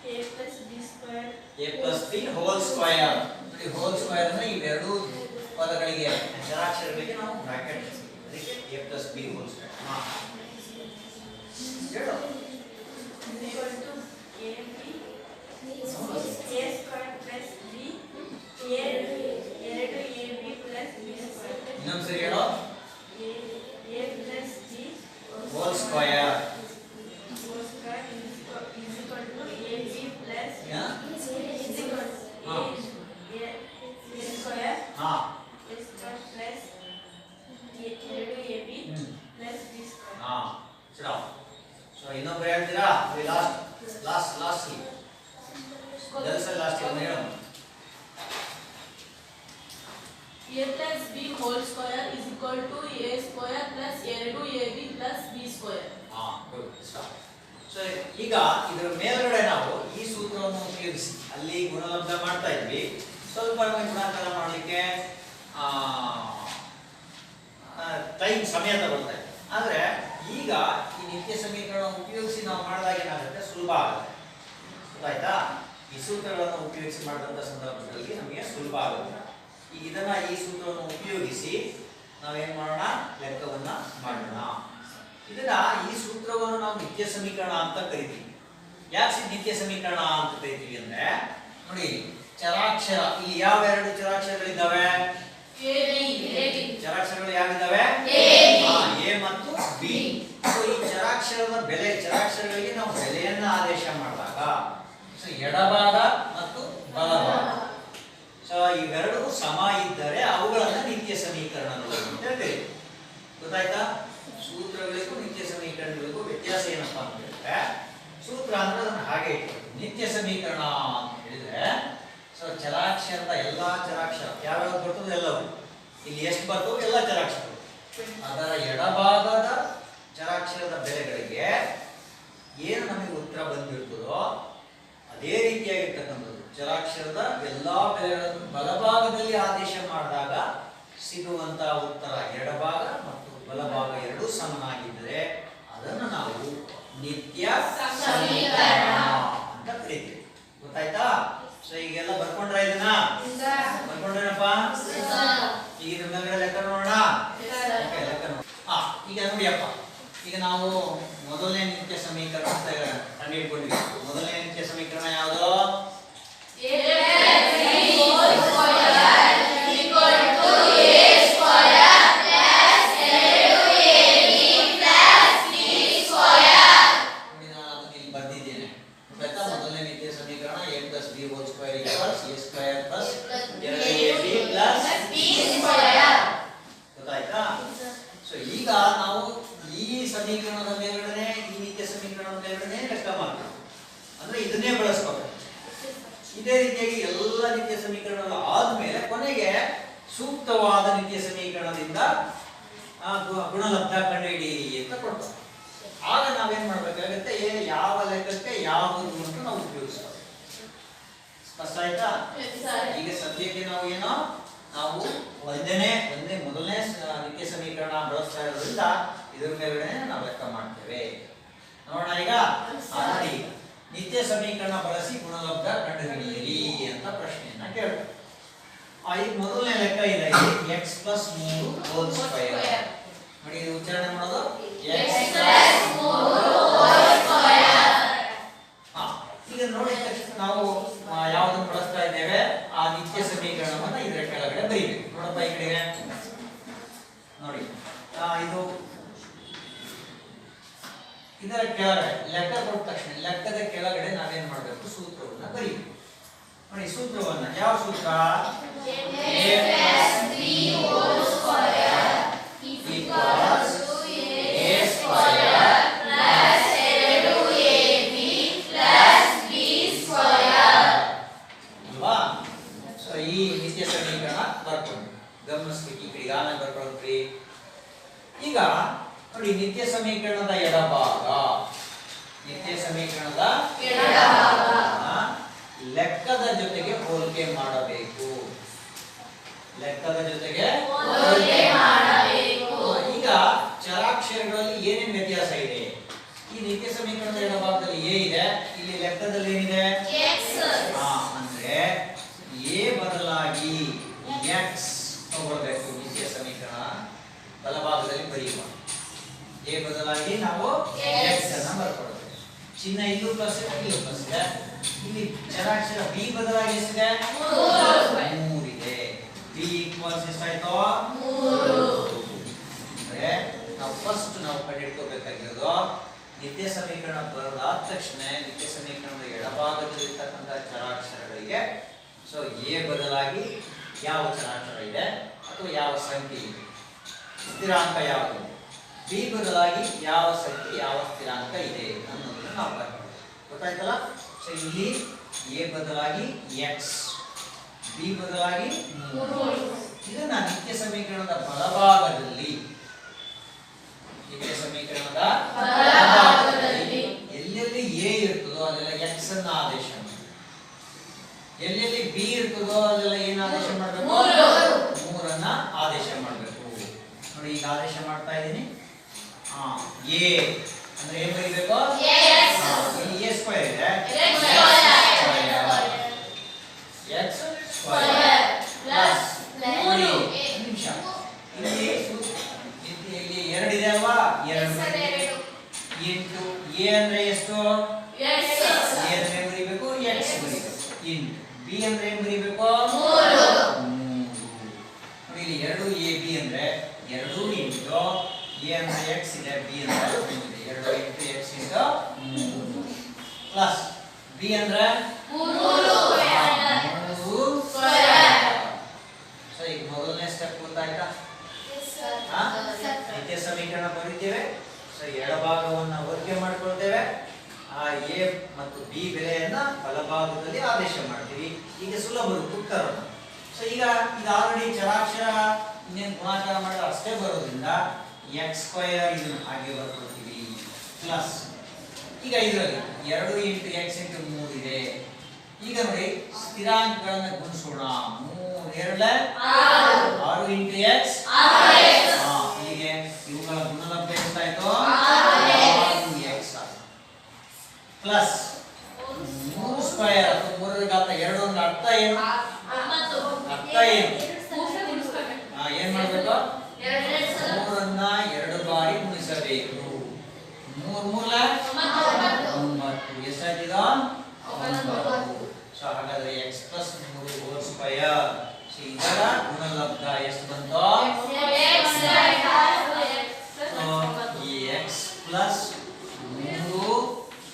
[SPEAKER 2] a plus b square
[SPEAKER 1] a plus b whole square. ನೋಡಿ ಹೋಲ್ ಸ್ಕ್ವೇರ್ ಅಂದ್ರೆ ಇವೆರಡು ಪದಗಳಿಗೆ ಅಕ್ಷರಾಕ್ಷರಗಳಿಗೆ ನಾವು ಬ್ರಾಕೆಟ್ ಅದಕ್ಕೆ a plus b whole square. ಹೇಳು
[SPEAKER 2] equal to ab a square plus b a 2ab plus b square.
[SPEAKER 1] ಇನ್ನೊಂದ್ಸರಿ ಹೇಳು
[SPEAKER 2] a plus b
[SPEAKER 1] whole square
[SPEAKER 2] whole square is equal to ab plus
[SPEAKER 1] yeah
[SPEAKER 2] is equal to a square
[SPEAKER 1] ಹಾ
[SPEAKER 2] plus 2ab plus b square.
[SPEAKER 1] ಹಾ ಚಲೋ. So ಇನ್ನೊಬ್ರು ಹೇಳ್ತೀರಾ? Last Jalsa last ಒಂದು ಹೇಳು.
[SPEAKER 2] a plus b whole square is equal to a square plus 2ab plus b square.
[SPEAKER 1] Good stop. So ಈಗ ಇದರ ಮೇಲ್ಗಡೆ ನಾವು ಈ ಸೂತ್ರವನ್ನು ಉಪಯೋಗಿಸಿ ಅಲ್ಲಿ ಗುಣಲಬ್ಧ ಮಾಡ್ತಾ ಇದ್ವಿ. ಸ್ವಲ್ಪ ಗುಣಾಕಾರ ಮಾಡಲಿಕ್ಕೆ ಸಮಯ ತಗೊಳ್ತಾ ಇದೆ. ಆದ್ರೆ ಈಗ ಈ ನಿತ್ಯ ಸಮೀಕರಣ ಉಪಯೋಗಿಸಿ ನಾವು ಮಾಡಿದಾಗ ಏನಾಗುತ್ತೆ, ಸುಲಭ ಆಗುತ್ತೆ. ಗೊತ್ತಾಯ್ತಾ? ಈ ಸೂತ್ರಗಳನ್ನು ಉಪಯೋಗಿಸಿ ಮಾಡಿದಂಥ ಸಂದರ್ಭದಲ್ಲಿ ನಮಗೆ ಸುಲಭ ಆಗುತ್ತೆ. ಈಗ ಇದನ್ನ ಈ ಸೂತ್ರವನ್ನು ಉಪಯೋಗಿಸಿ ನಾವೇನ್ ಮಾಡೋಣ, ಲೆಕ್ಕವನ್ನ ಮಾಡೋಣ. ಇದನ್ನ ಈ ಸೂತ್ರವನ್ನು ನಾವು ನಿತ್ಯ ಸಮೀಕರಣ ಅಂತ ಕರಿತೀವಿ. ಯಾಕೆ ನಿತ್ಯ ಸಮೀಕರಣ ಅಂತ ಕರಿತೀವಿ ಅಂದ್ರೆ, ನೋಡಿ ಚರಾಕ್ಷರ ಇಲ್ಲಿ ಯಾವ ಎರಡು ಚರಾಕ್ಷರಗಳಿದ್ದಾವೆ? ಚರಾಕ್ಷರಗಳು ಯಾವಿದ್ದಾವೆ? ಎ ಮತ್ತು ಬಿ. ಈ ಚರಾಕ್ಷರದ ಬೆಲೆ, ಚರಾಕ್ಷರಗಳಿಗೆ ನಾವು ಬೆಲೆಯನ್ನ ಆದೇಶ ಮಾಡಿದಾಗ ಎಡಭಾಗ ಮತ್ತು ಬಲಭಾಗ, ಸೊ ಇವೆರಡು ಸಮ ಇದ್ದರೆ ಅವುಗಳನ್ನ ನಿತ್ಯ ಸಮೀಕರಣಗಳು ಅಂತ ಹೇಳ್ತೀವಿ. ಗೊತ್ತಾಯ್ತಾ? ಸೂತ್ರಗಳಿಗೂ ನಿತ್ಯ ಸಮೀಕರಣಗಳಿಗೂ ವ್ಯತ್ಯಾಸ ಏನಪ್ಪಾ ಅಂತ ಹೇಳಿದ್ರೆ, ಸೂತ್ರ ಅಂದ್ರೆ ಅದನ್ನ ಹಾಗೆ ಇಟ್ಕೊಂಡು ನಿತ್ಯ ಸಮೀಕರಣ ಅಂತ ಹೇಳಿದ್ರೆ, ಸೊ ಚರಾಕ್ಷರದ ಎಲ್ಲಾ ಚರಾಕ್ಷರ ಯಾವ್ಯಾವ ಬರ್ತದೆ ಎಲ್ಲವೂ ಇಲ್ಲಿ ಎಷ್ಟು ಬರ್ತವೆ, ಎಲ್ಲ ಚರಾಕ್ಷರಗಳು, ಅದರ ಎಡಭಾಗದ ಚರಾಕ್ಷರದ ಬೆಲೆಗಳಿಗೆ ಏನು ನಮಗೆ ಉತ್ತರ ಬಂದಿರ್ತದೋ ಅದೇ ರೀತಿಯಾಗಿರ್ತಕ್ಕಂಥದ್ದು ಚರಾಕ್ಷರದ ಎಲ್ಲಾ ಬೆಲೆಗಳನ್ನು ಬಲಭಾಗದಲ್ಲಿ ಆದೇಶ ಮಾಡಿದಾಗ ಸಿಗುವಂತ ಉತ್ತರ ಎಡಭಾಗ ಮತ್ತು ಬಲಭಾಗ ಎರಡೂ ಸಮನಾಗಿದ್ದರೆ ಅದನ್ನು ನಾವು ನಿತ್ಯ ಸಮೀಕರಣ ಅಂತ ಕರೀತೀವಿ. ಗೊತ್ತಾಯ್ತಾ? ಸೊ ಈಗೆಲ್ಲ ಬರ್ಕೊಂಡ್ರ, ಇದನ್ನ ಬರ್ಕೊಂಡ್ರೇನಪ್ಪ? ಈಗ ಇದ್ರ ಮೇಲೆ ಲೆಕ್ಕ ನೋಡೋಣ. ಲೆಕ್ಕ ನೋಡ. ಈಗ ನೋಡಿಯಪ್ಪ, ಈಗ ನಾವು ಮೊದಲನೇ ನಿತ್ಯ ಸಮೀಕರಣ ಅಂತ ಕಂಡುಹಿಡ್ಕೊಂಡಿದ್ವಿ. ಮೊದಲನೇ ನಿತ್ಯ ಸಮೀಕರಣ ಯಾವುದು? ಬರ್ದಿದ್ದೇನೆ. ಮೊದಲನೇ ನಿತ್ಯ ಸಮೀಕರಣ a plus b whole square equals a square plus 2ab plus b square. ಗೊತ್ತಾಯ್ತಾ? ಸೊ ಈಗ ನಾವು ಈ ಸಮೀಕರಣದ ಮೇಲ್ಗಡೆ, ಈ ನಿತ್ಯ ಸಮೀಕರಣದ ಮೇಲ್ಗಡೆ ಲೆಕ್ಕ ಮಾಡ್ತೀವಿ. ಅಂದ್ರೆ ಇದನ್ನೇ ಬಳಸ್ಕೋಬೇಕು. ಇದೇ ರೀತಿಯಾಗಿ ಎಲ್ಲ ನಿತ್ಯ ಸಮೀಕರಣಗಳು ಆದ್ಮೇಲೆ ಕೊನೆಗೆ ಸೂಕ್ತವಾದ ನಿತ್ಯ ಸಮೀಕರಣದಿಂದ ಗುಣಲಬ್ಧ ಕಂಡುಹಿಡಿ ಅಂತ ಕೊಡ್ತಾರೆ. ಆಗ ನಾವೇನ್ ಮಾಡ್ಬೇಕಾಗುತ್ತೆ, ಯಾವ ಲೆಕ್ಕಕ್ಕೆ ಯಾವುದು ಅಂತ ನಾವು ಉಪಯೋಗಿಸ್ತೀವಿ. ಸ್ಪಷ್ಟ ಆಯ್ತಾ? ಈಗ ಸದ್ಯಕ್ಕೆ ನಾವು ಏನೋ ನಾವು ಮೊದಲನೇ ನಿತ್ಯ ಸಮೀಕರಣ ಬಳಸ್ತಾ ಇರೋದ್ರಿಂದ ಇದ್ರ ಮೇಲ್ಗಡೆ ನಾವು ಲೆಕ್ಕ ಮಾಡ್ತೇವೆ. ನೋಡೋಣ ಈಗ. ನೋಡಿ, ನಿತ್ಯ ಸಮೀಕರಣ ಬಳಸಿ ಗುಣಲಬ್ಧ ಕಂಡುಹಿಡಿಯಿರಿ ಅಂತ ಪ್ರಶ್ನೆಯನ್ನ ಕೇಳ್ತಾರೆ. ಈಗ ಮೊದಲನೇ ಲೆಕ್ಕ ಇದೆ, x plus 3 whole square. ನೋಡಿ ಇದು ಉಚ್ಚಾರಣೆ ಮಾಡೋದು x plus 3 whole square. ಈಗ ನೋಡಿ ನಾವು ಯಾವುದನ್ನು ಬಳಸ್ತಾ ಇದ್ದೇವೆ, ಆ ನಿತ್ಯ ಸಮೀಕರಣವನ್ನ ಇದರ ಕೆಳಗಡೆ ಬರೀಬೇಕು. ನೋಡಪ್ಪ ಈ ಕಡೆಗೆ ನೋಡಿ, ಇದು ಇದರ ಕೆಳಗಡೆ ಲೆಕ್ಕ ಕೊಟ್ಟ ತಕ್ಷಣ ಲೆಕ್ಕದ ಕೆಳಗಡೆ ನಾವೇನ್ ಮಾಡಬೇಕು, ಸೂತ್ರವನ್ನ ಬರೀಬೇಕು. ನೋಡಿ ಸೂತ್ರವನ್ನ, ಯಾವ ಸೂತ್ರ? ಅಲ್ವಾ? ಸೊ ಈ ನಿತ್ಯ ಸಮೀಕರಣ ಬರ್ಕೊಂಡು ಗಮನಿಸ್ಬೇಕು. ಈ ಕಡೆ ಆಮೇಲೆ ಬರ್ಕೊಳ್ತೀವಿ. ಈಗ ನೋಡಿ, ನಿತ್ಯ ಸಮೀಕರಣದ ಎಡಭಾಗ, ನಿತ್ಯ ಸಮೀಕರಣದ ಲೆಕ್ಕದ ಜೊತೆಗೆ ಹೋಲಿಕೆ ಮಾಡಬೇಕು. ಲೆಕ್ಕದ ಜೊತೆಗೆ ಈಗ ಚರಾಕ್ಷರಗಳಲ್ಲಿ ಏನೇನು ವ್ಯತ್ಯಾಸ ಇದೆ? ಈ ನಿತ್ಯ ಸಮೀಕರಣದ ಎಡಭಾಗದಲ್ಲಿ ಎ ಇದೆ, ಇಲ್ಲಿ ಲೆಕ್ಕದಲ್ಲಿ ಏನಿದೆ? ಅಂದ್ರೆ ಎ ಬದಲಾಗಿ ಎಕ್ಸ್ ತಗೊಳ್ಬೇಕು. ನಿತ್ಯ ಸಮೀಕರಣ ಬಲಭಾಗದಲ್ಲಿ ಬರೆಯುವ ಎ ಬದಲಾಗಿ ನಾವು ಎಕ್ಸ್ ಅನ್ನ ಬರ್ಕೊಳ್ಬೇಕು. ಚಿಹ್ನೆ ಇಲ್ಲೂ ಪ್ಲಸ್ ಇಲ್ಲೂ ಪ್ಲಸ್ ಇದೆ. ಇಲ್ಲಿ ಚರಾಕ್ಷರ ಬಿ ಬದಲಾಗಿ ಎಷ್ಟಿದೆ? 3 ಇದೆ. ಬಿ ಈಕ್ವಲ್ಸ್ ಎಷ್ಟಾಯ್ತು? 3. ಅಂದ್ರೆ ನಾವು ಫಸ್ಟ್ ನಾವು ಕಂಡುಹಿಡ್ಕೋಬೇಕಾಗಿರೋದು, ನಿತ್ಯ ಸಮೀಕರಣ ಬರೆದಾದ ತಕ್ಷಣ ನಿತ್ಯ ಸಮೀಕರಣದ ಎಡಭಾಗದಲ್ಲಿರ್ತಕ್ಕಂಥ ಚರಾಕ್ಷರಗಳಿಗೆ ಸೊ ಎ ಬದಲಾಗಿ ಯಾವ ಚರಾಕ್ಷರ ಇದೆ ಅಥವಾ ಯಾವ ಸಂಖ್ಯೆ ಇದೆ, ಸ್ಥಿರಾಂಕ ಯಾವುದು, ಬಿ ಬದಲಾಗಿ ಯಾವ ಸಂಖ್ಯೆ ಯಾವ ಸ್ಥಿರಾಂಕ ಇದೆ ಅನ್ನೋದನ್ನ ನಾವು ಬರ್ತೀವಿ. ಗೊತ್ತಾಯ್ತಲ್ಲ? ಸೊ ಇಲ್ಲಿ ಎ ಬದಲಾಗಿ ಎಕ್ಸ್, ಬಿ ಬದಲಾಗಿ 3, ಇದನ್ನ ನಿತ್ಯ ಸಮೀಕರಣದ ಬಲಭಾಗದಲ್ಲಿ ನಿತ್ಯ ಸಮೀಕರಣದ ಬಲಭಾಗದಲ್ಲಿ ಎಲ್ಲೆಲ್ಲಿ a ಇರ್ತದೋ ಅಲ್ಲೆಲ್ಲ x ಅನ್ನು ಆದೇಶ ಮಾಡಿ. ಎಲ್ಲೆಲ್ಲಿ b ಇರ್ತದೋ ಅಲ್ಲೆಲ್ಲ ಏನು ಆದೇಶ ಮಾಡಬೇಕು? 3 ಅನ್ನ ಆದೇಶ ಮಾಡಬೇಕು. ನೋಡಿ ಈಗ ಆದೇಶ ಮಾಡ್ತಾ ಇದ್ದೀನಿ. a ಅಂದ್ರೆ ಏನು ಬರೀಬೇಕು? ಇಲ್ಲಿ a ಸ್ಕ್ವೇರ್ ಇದೆ, x ಸ್ಕ್ವೇರ್ ಪ್ಲಸ್ ನೋಡಿ ನಿಮಿಷ ಇಲ್ಲಿ ಎರಡು ಇದೆ ಅಲ್ವಾ? 2 ಇಂಟು a ಅಂದ್ರೆ ಎಷ್ಟು? a ಅಂದ್ರೆ ಏನು ಬರೀಬೇಕು? x ಬರೀಬೇಕು. ಇಂಟು b ಅಂದ್ರೆ ಏನು ಬರೀಬೇಕು? 3. ನೋಡಿ ಇಲ್ಲಿ 2 ab ಅಂದ್ರೆ 2 ಇಂಟು a ಅಂದ್ರೆ x ಇದೆ, b ಅಂದ್ರೆ 3 ಇದೆ. 2 into x into 3 plus b ಅಂದ್ರೆ 3 ಸ್ಕ್ವೇರ್. ಸೊ ಈಗ ಮೊದಲನೇ ಸ್ಟೆಪ್ ಗೊತ್ತಾಯ್ತಾ? ನಿತ್ಯ ಸಮೀಕರಣ ಬರೀತೇವೆ. ಸೊ ಎಡಭಾಗವನ್ನು ವರ್ಗ ಮಾಡ್ಕೊಳ್ತೇವೆ. ಆ a ಮತ್ತು b ಬೆಲೆಯನ್ನ ಬಲಭಾಗದಲ್ಲಿ ಆದೇಶ ಮಾಡ್ತೀವಿ. ಈಗ ಸುಲಭ ಉತ್ತರ. ಸೊ ಈಗ ಇದು ಆಲ್ರೆಡಿ ಚರಾಕ್ಷರ ಇನ್ನೇನು ಗುಣಾಕಾರ ಮಾಡಿದ್ರೆ ಅಷ್ಟೇ ಬರೋದ್ರಿಂದ x ಸ್ಕ್ವೇರ್ ಇದನ್ನು ಹಾಗೆ ಬರ್ಕೊಳ್ತೀವಿ ಪ್ಲಸ್ ಈಗ ಇದರಲ್ಲಿ 2 ಇಂಟು x ಇಂಟು 3 ಇದೆ. ಈಗ ನೋಡಿ ಸ್ಥಿರಾಂಕಗಳನ್ನು ಗುಣಿಸೋಣ. 3 2 6 ಇಂಟು x ಹೀಗೆ ಇವುಗಳ ಗುಣಲಬ್ಧ ಎಷ್ಟಾಯ್ತು? 6x ಪ್ಲಸ್ 3 ಸ್ಕ್ವೇರ್ ಅಥವಾ 3 ರ ಘಾತ 2 ಅಂದ್ರೆ ಅರ್ಥ ಏನು? ಅರ್ಥ ಏನು? ಏನ್ ಮಾಡಬೇಕು? 3 ಅನ್ನ 2 ಬಾರಿ ಗುಣಿಸಬೇಕು. 3 3 9 ಎಷ್ಟಾಯ್ತು? 9. ಸೊ ಹಾಗಾದ್ರೆ x plus 3 whole square. So ಇದರ ಗುಣಲಬ್ಧ ಎಷ್ಟು ಬಂತು? ಈ x plus 3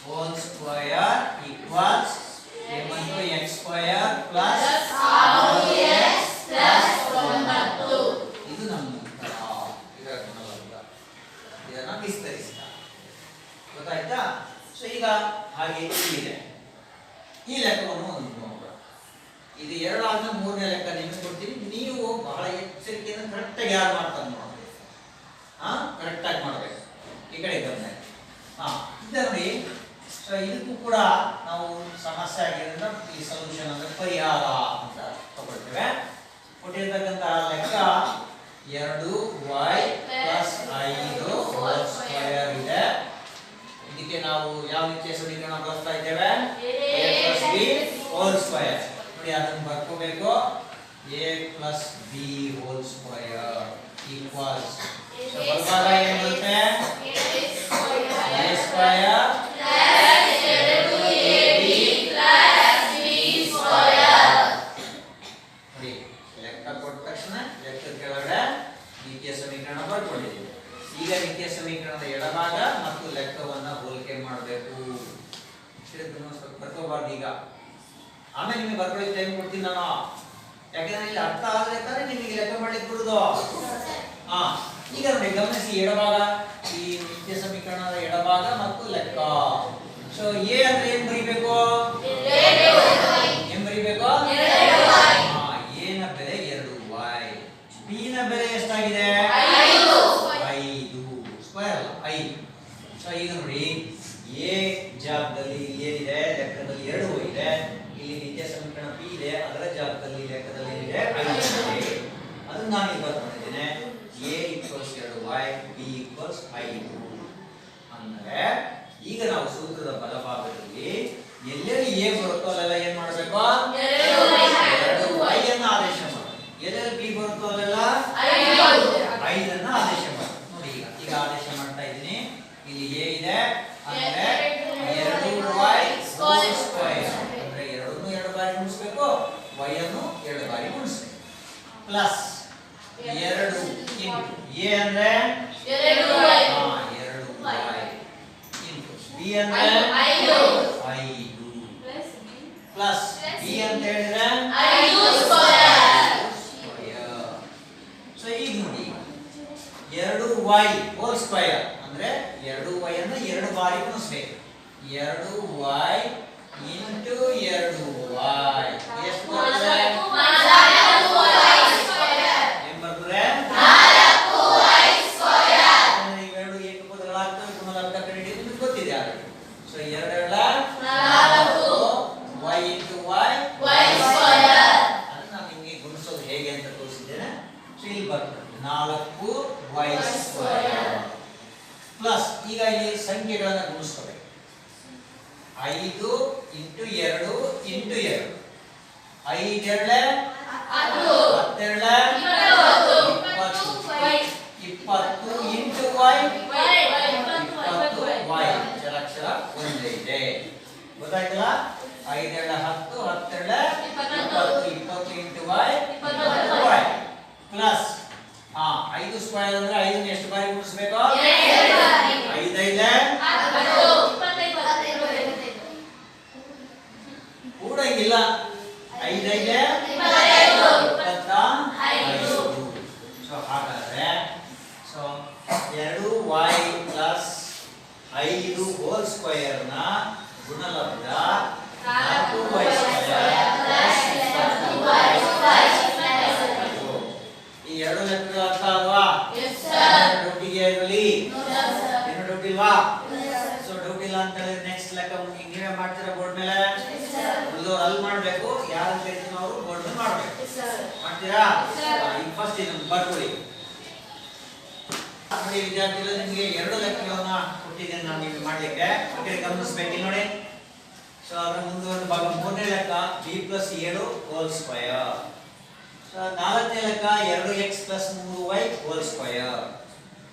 [SPEAKER 1] whole square equals ಏಮಂತು x square plus 6x plus 9. ಇದು ನಮ್ಮ ಉತ್ತರ. ಇದರ ಗುಣಲಬ್ಧ ಇದನ್ನ ವಿಸ್ತರಿಸ್ತಾ ಗೊತ್ತಾಯ್ತಾ? ಸೊ ಈಗ ಹಾಗೆ ಇದೆ ಈ ಲೆಕ್ಕವನ್ನು ನೋಡೋಣ. ಇದು 2 ಆದ್ಮೇಲೆ 3ನೇ ಲೆಕ್ಕ ನಿಮಗೆ ಕೊಡ್ತೀನಿ. ನೀವು ಬಹಳ ಎಚ್ಚರಿಕೆಯಿಂದ ಕರೆಕ್ಟ್ ಆಗಿ ಯಾರು ಮಾಡ್ತಾರೆ ನೋಡಿ. ಕರೆಕ್ಟ್ ಆಗಿ ಮಾಡಬೇಕು. ಈ ಕಡೆ ಗಮನ. ಇದು ನೋಡಿ. ಸೊ ಇದಕ್ಕೂ ಕೂಡ ನಾವು ಸಮಸ್ಯೆ ಆಗಿರೋದ್ರಿಂದ ಈ ಸೊಲ್ಯೂಷನ್ ಅಂದ್ರೆ ಪರಿಹಾರ ಅಂತ ತಗೊಳ್ತೇವೆ. ಕೊಟ್ಟಿರ್ತಕ್ಕಂಥ ಲೆಕ್ಕ 2y ಪ್ಲಸ್ 5 ಹೋಲ್ ಸ್ಕ್ವೇರ್ ಇದೆ. ಇದಕ್ಕೆ ನಾವು ಯಾವ ರೀತಿಯ ಸಮೀಕರಣ ಬಳಸ್ತಾ ಇದ್ದೇವೆ? a plus b whole square. ನೋಡಿ ಅದನ್ನು ಬರ್ಕೋಬೇಕು. a plus b whole square equals ಬಲಭಾಗ ಏನು ಬರುತ್ತೆ? a ಸ್ಕ್ವೇರ್ ನೋಡಿ ಲೆಕ್ಕ ಕೊಟ್ಟ ತಕ್ಷಣ ಲೆಕ್ಕದ ಕೆಳಗಡೆ ನಿತ್ಯ ಸಮೀಕರಣ ಬರ್ಕೊಂಡಿದ್ದೀವಿ. ಈಗ ನಿತ್ಯ ಸಮೀಕರಣದ ಎಡಭಾಗ ಮತ್ತು ಲೆಕ್ಕವನ್ನ ಹೋಲಿಕೆ ಮಾಡಬೇಕು. ಬರ್ಕೋಬಾರ್ದು ಈಗ. ಆಮೇಲೆ ನಿಮಗೆ ಬರ್ಕೊಳ್ಳಿ ಟೈಮ್ ಕೊಡ್ತೀನಿ ನಾನು. ಯಾಕಂದ್ರೆ ಇಲ್ಲಿ ಅರ್ಥ ಆದ್ರೆ ತಾನೇ ನಿಮಗೆ ಲೆಕ್ಕ ಮಾಡ್ಲಿಕ್ಕೆ ಬಿಡುದು. ಈಗ ನೋಡಿ ಗಮನಿಸಿ ಎಡಭಾಗ ಈ ನಿತ್ಯ ಸಮೀಕರಣದ ಎಡಭಾಗ ಮತ್ತು ಲೆಕ್ಕ. ಸೊ a ಅಂದ್ರೆ ಏನ್ ಬರೀಬೇಕು? ಏನ್ ಬರೀಬೇಕು? a ನ ಬೆಲೆ 2y. b ನ ಬೆಲೆ ಎಷ್ಟಾಗಿದೆ? 5 ಸ್ಕ್ವೇರ್ ಅಲ್ಲ 5. ಸೊ ಈಗ ನೋಡಿ a ಜಾಗದಲ್ಲಿ ಏನಿದೆ? ಲೆಕ್ಕದಲ್ಲಿ 2y ಇದೆ. ಇಲ್ಲಿ ನಿತ್ಯ ಸಮೀಕರಣ p ಇದೆ. ಅದರ ಜಾಗದಲ್ಲಿ ಲೆಕ್ಕದಲ್ಲಿ ಏನಿದೆ? 5 ಇದೆ. ಅದನ್ನ ನಾನು ಈಗ ಬರ್ಕೊಂಡಿದ್ದೇನೆ. a equals 2y, b equals 5. ಅಂದ್ರೆ ಈಗ ನಾವು ಸೂತ್ರದ ಬಲಭಾಗದಲ್ಲಿ ಎಲ್ಲೆಲ್ಲಿ a ಬರುತ್ತೋ ಅಲ್ಲೆಲ್ಲ ಏನ್ ಮಾಡಬೇಕು? 2y ಅನ್ನು ಆದೇಶ ಮಾಡಿ. ಎಲ್ಲೆಲ್ಲಿ b ಬರುತ್ತೋ ಅಲ್ಲೆಲ್ಲ 5 ಅನ್ನು ಆದೇಶ ಮಾಡಿ. ನೋಡಿ ಈಗ ಆದೇಶ ಮಾಡ್ತಾ ಇದ್ದೀನಿ. ಇಲ್ಲಿ a ಇದೆ ಅಂದ್ರೆ 2y ಹೋಲ್ ಸ್ಕ್ವೇರ್ ಅಂದ್ರೆ 2 2 ಬಾರಿ ಗುಣಿಸಬೇಕು, y ಅನ್ನು 2 ಬಾರಿ ಗುಣಿಸಬೇಕು ಪ್ಲಸ್ 2 ಇಂಟು a ಅಂದ್ರೆ 2y ಇಂಟು b ಅಂದ್ರೆ 5 ಪ್ಲಸ್ b ಅಂತ ಹೇಳಿದ್ರೆ 5 ಸ್ಕ್ವೇರ್. ಸೊ ಈಗ ನೋಡಿ 2y ಹೋಲ್ ಸ್ಕ್ವೇರ್ ಅಂದ್ರೆ 2y ಅನ್ನು 2 ಬಾರಿ ಗುಣಿಸಬೇಕು. 2y ಇಂಟು 2y ಎಷ್ಟು ಬರುತ್ತೆ? ಐದೆರಡ್ಲೆ 10 ಹತ್ತೆರಡ್ಲೆ 20 ಇಂಟು y 20y ಅಕ್ಷರ ಒಂದೇ ಇದೆ ಗೊತ್ತಾಯ್ತಲ್ಲ 5 2 10 10 2 20 into y 20y plus 5 square ಅಂದ್ರೆ 5 ಎಷ್ಟು ಬಾರಿ ಗುಣಿಸಬೇಕು 5 ಕೂಡಂಗಿಲ್ಲ 5 25 ಸೊ ಹಾಗಾದ್ರೆ so 2y plus 5 hole square ನ ಗುಣಲಬ್ಧ 4y ಸ್ಕ್ವೇರ್ ಪ್ಲಸ್ 20y ಈ ಎರಡು ಲೆಕ್ಕಗಳು ಅರ್ಥ ಅಲ್ವಾ ಡೌಟಿಗೆ ಇರಲಿ ಏನು ಡೌಟ್ ಇಲ್ವಾ ಸೊ ಡೌಟ್ ಇಲ್ಲ ಅಂತ ಹೇಳಿದ್ರೆ ನೆಕ್ಸ್ಟ್ ಲೆಕ್ಕ ನೀವೇ ಮಾಡ್ತೀರಾ ಬೋರ್ಡ್ ಮೇಲೆ ಇದು ಅಲ್ಲಿ ಮಾಡಬೇಕು ಯಾರು ಕರಿತೀವಿ ಅವರು ಬೋರ್ಡ್ ಮೇಲೆ ಮಾಡಬೇಕು ಮಾಡ್ತೀರಾ ಈಗ ಫಸ್ಟ್ ಇದನ್ನು ಬರ್ಕೊಳ್ಳಿ ನೋಡಿ ವಿದ್ಯಾರ್ಥಿಗಳು ನಿಮಗೆ ಎರಡು ಲೆಕ್ಕಗಳನ್ನ ಕೊಟ್ಟಿದ್ದೇನೆ ನಾನು ನಿಮಗೆ ಮಾಡಲಿಕ್ಕೆ ಓಕೆ ಗಮನಿಸಬೇಕು ಇಲ್ಲಿ ನೋಡಿ ಸೊ ಅದರ ಮುಂದುವರೆದ ಭಾಗ ಮೂರನೇ ಲೆಕ್ಕ b + 7 ಹೋಲ್ ಸ್ಕ್ವೇರ್ ಸೊ ನಾಲ್ಕನೇ ಲೆಕ್ಕ 2x + 3y ಹೋಲ್ ಸ್ಕ್ವೇರ್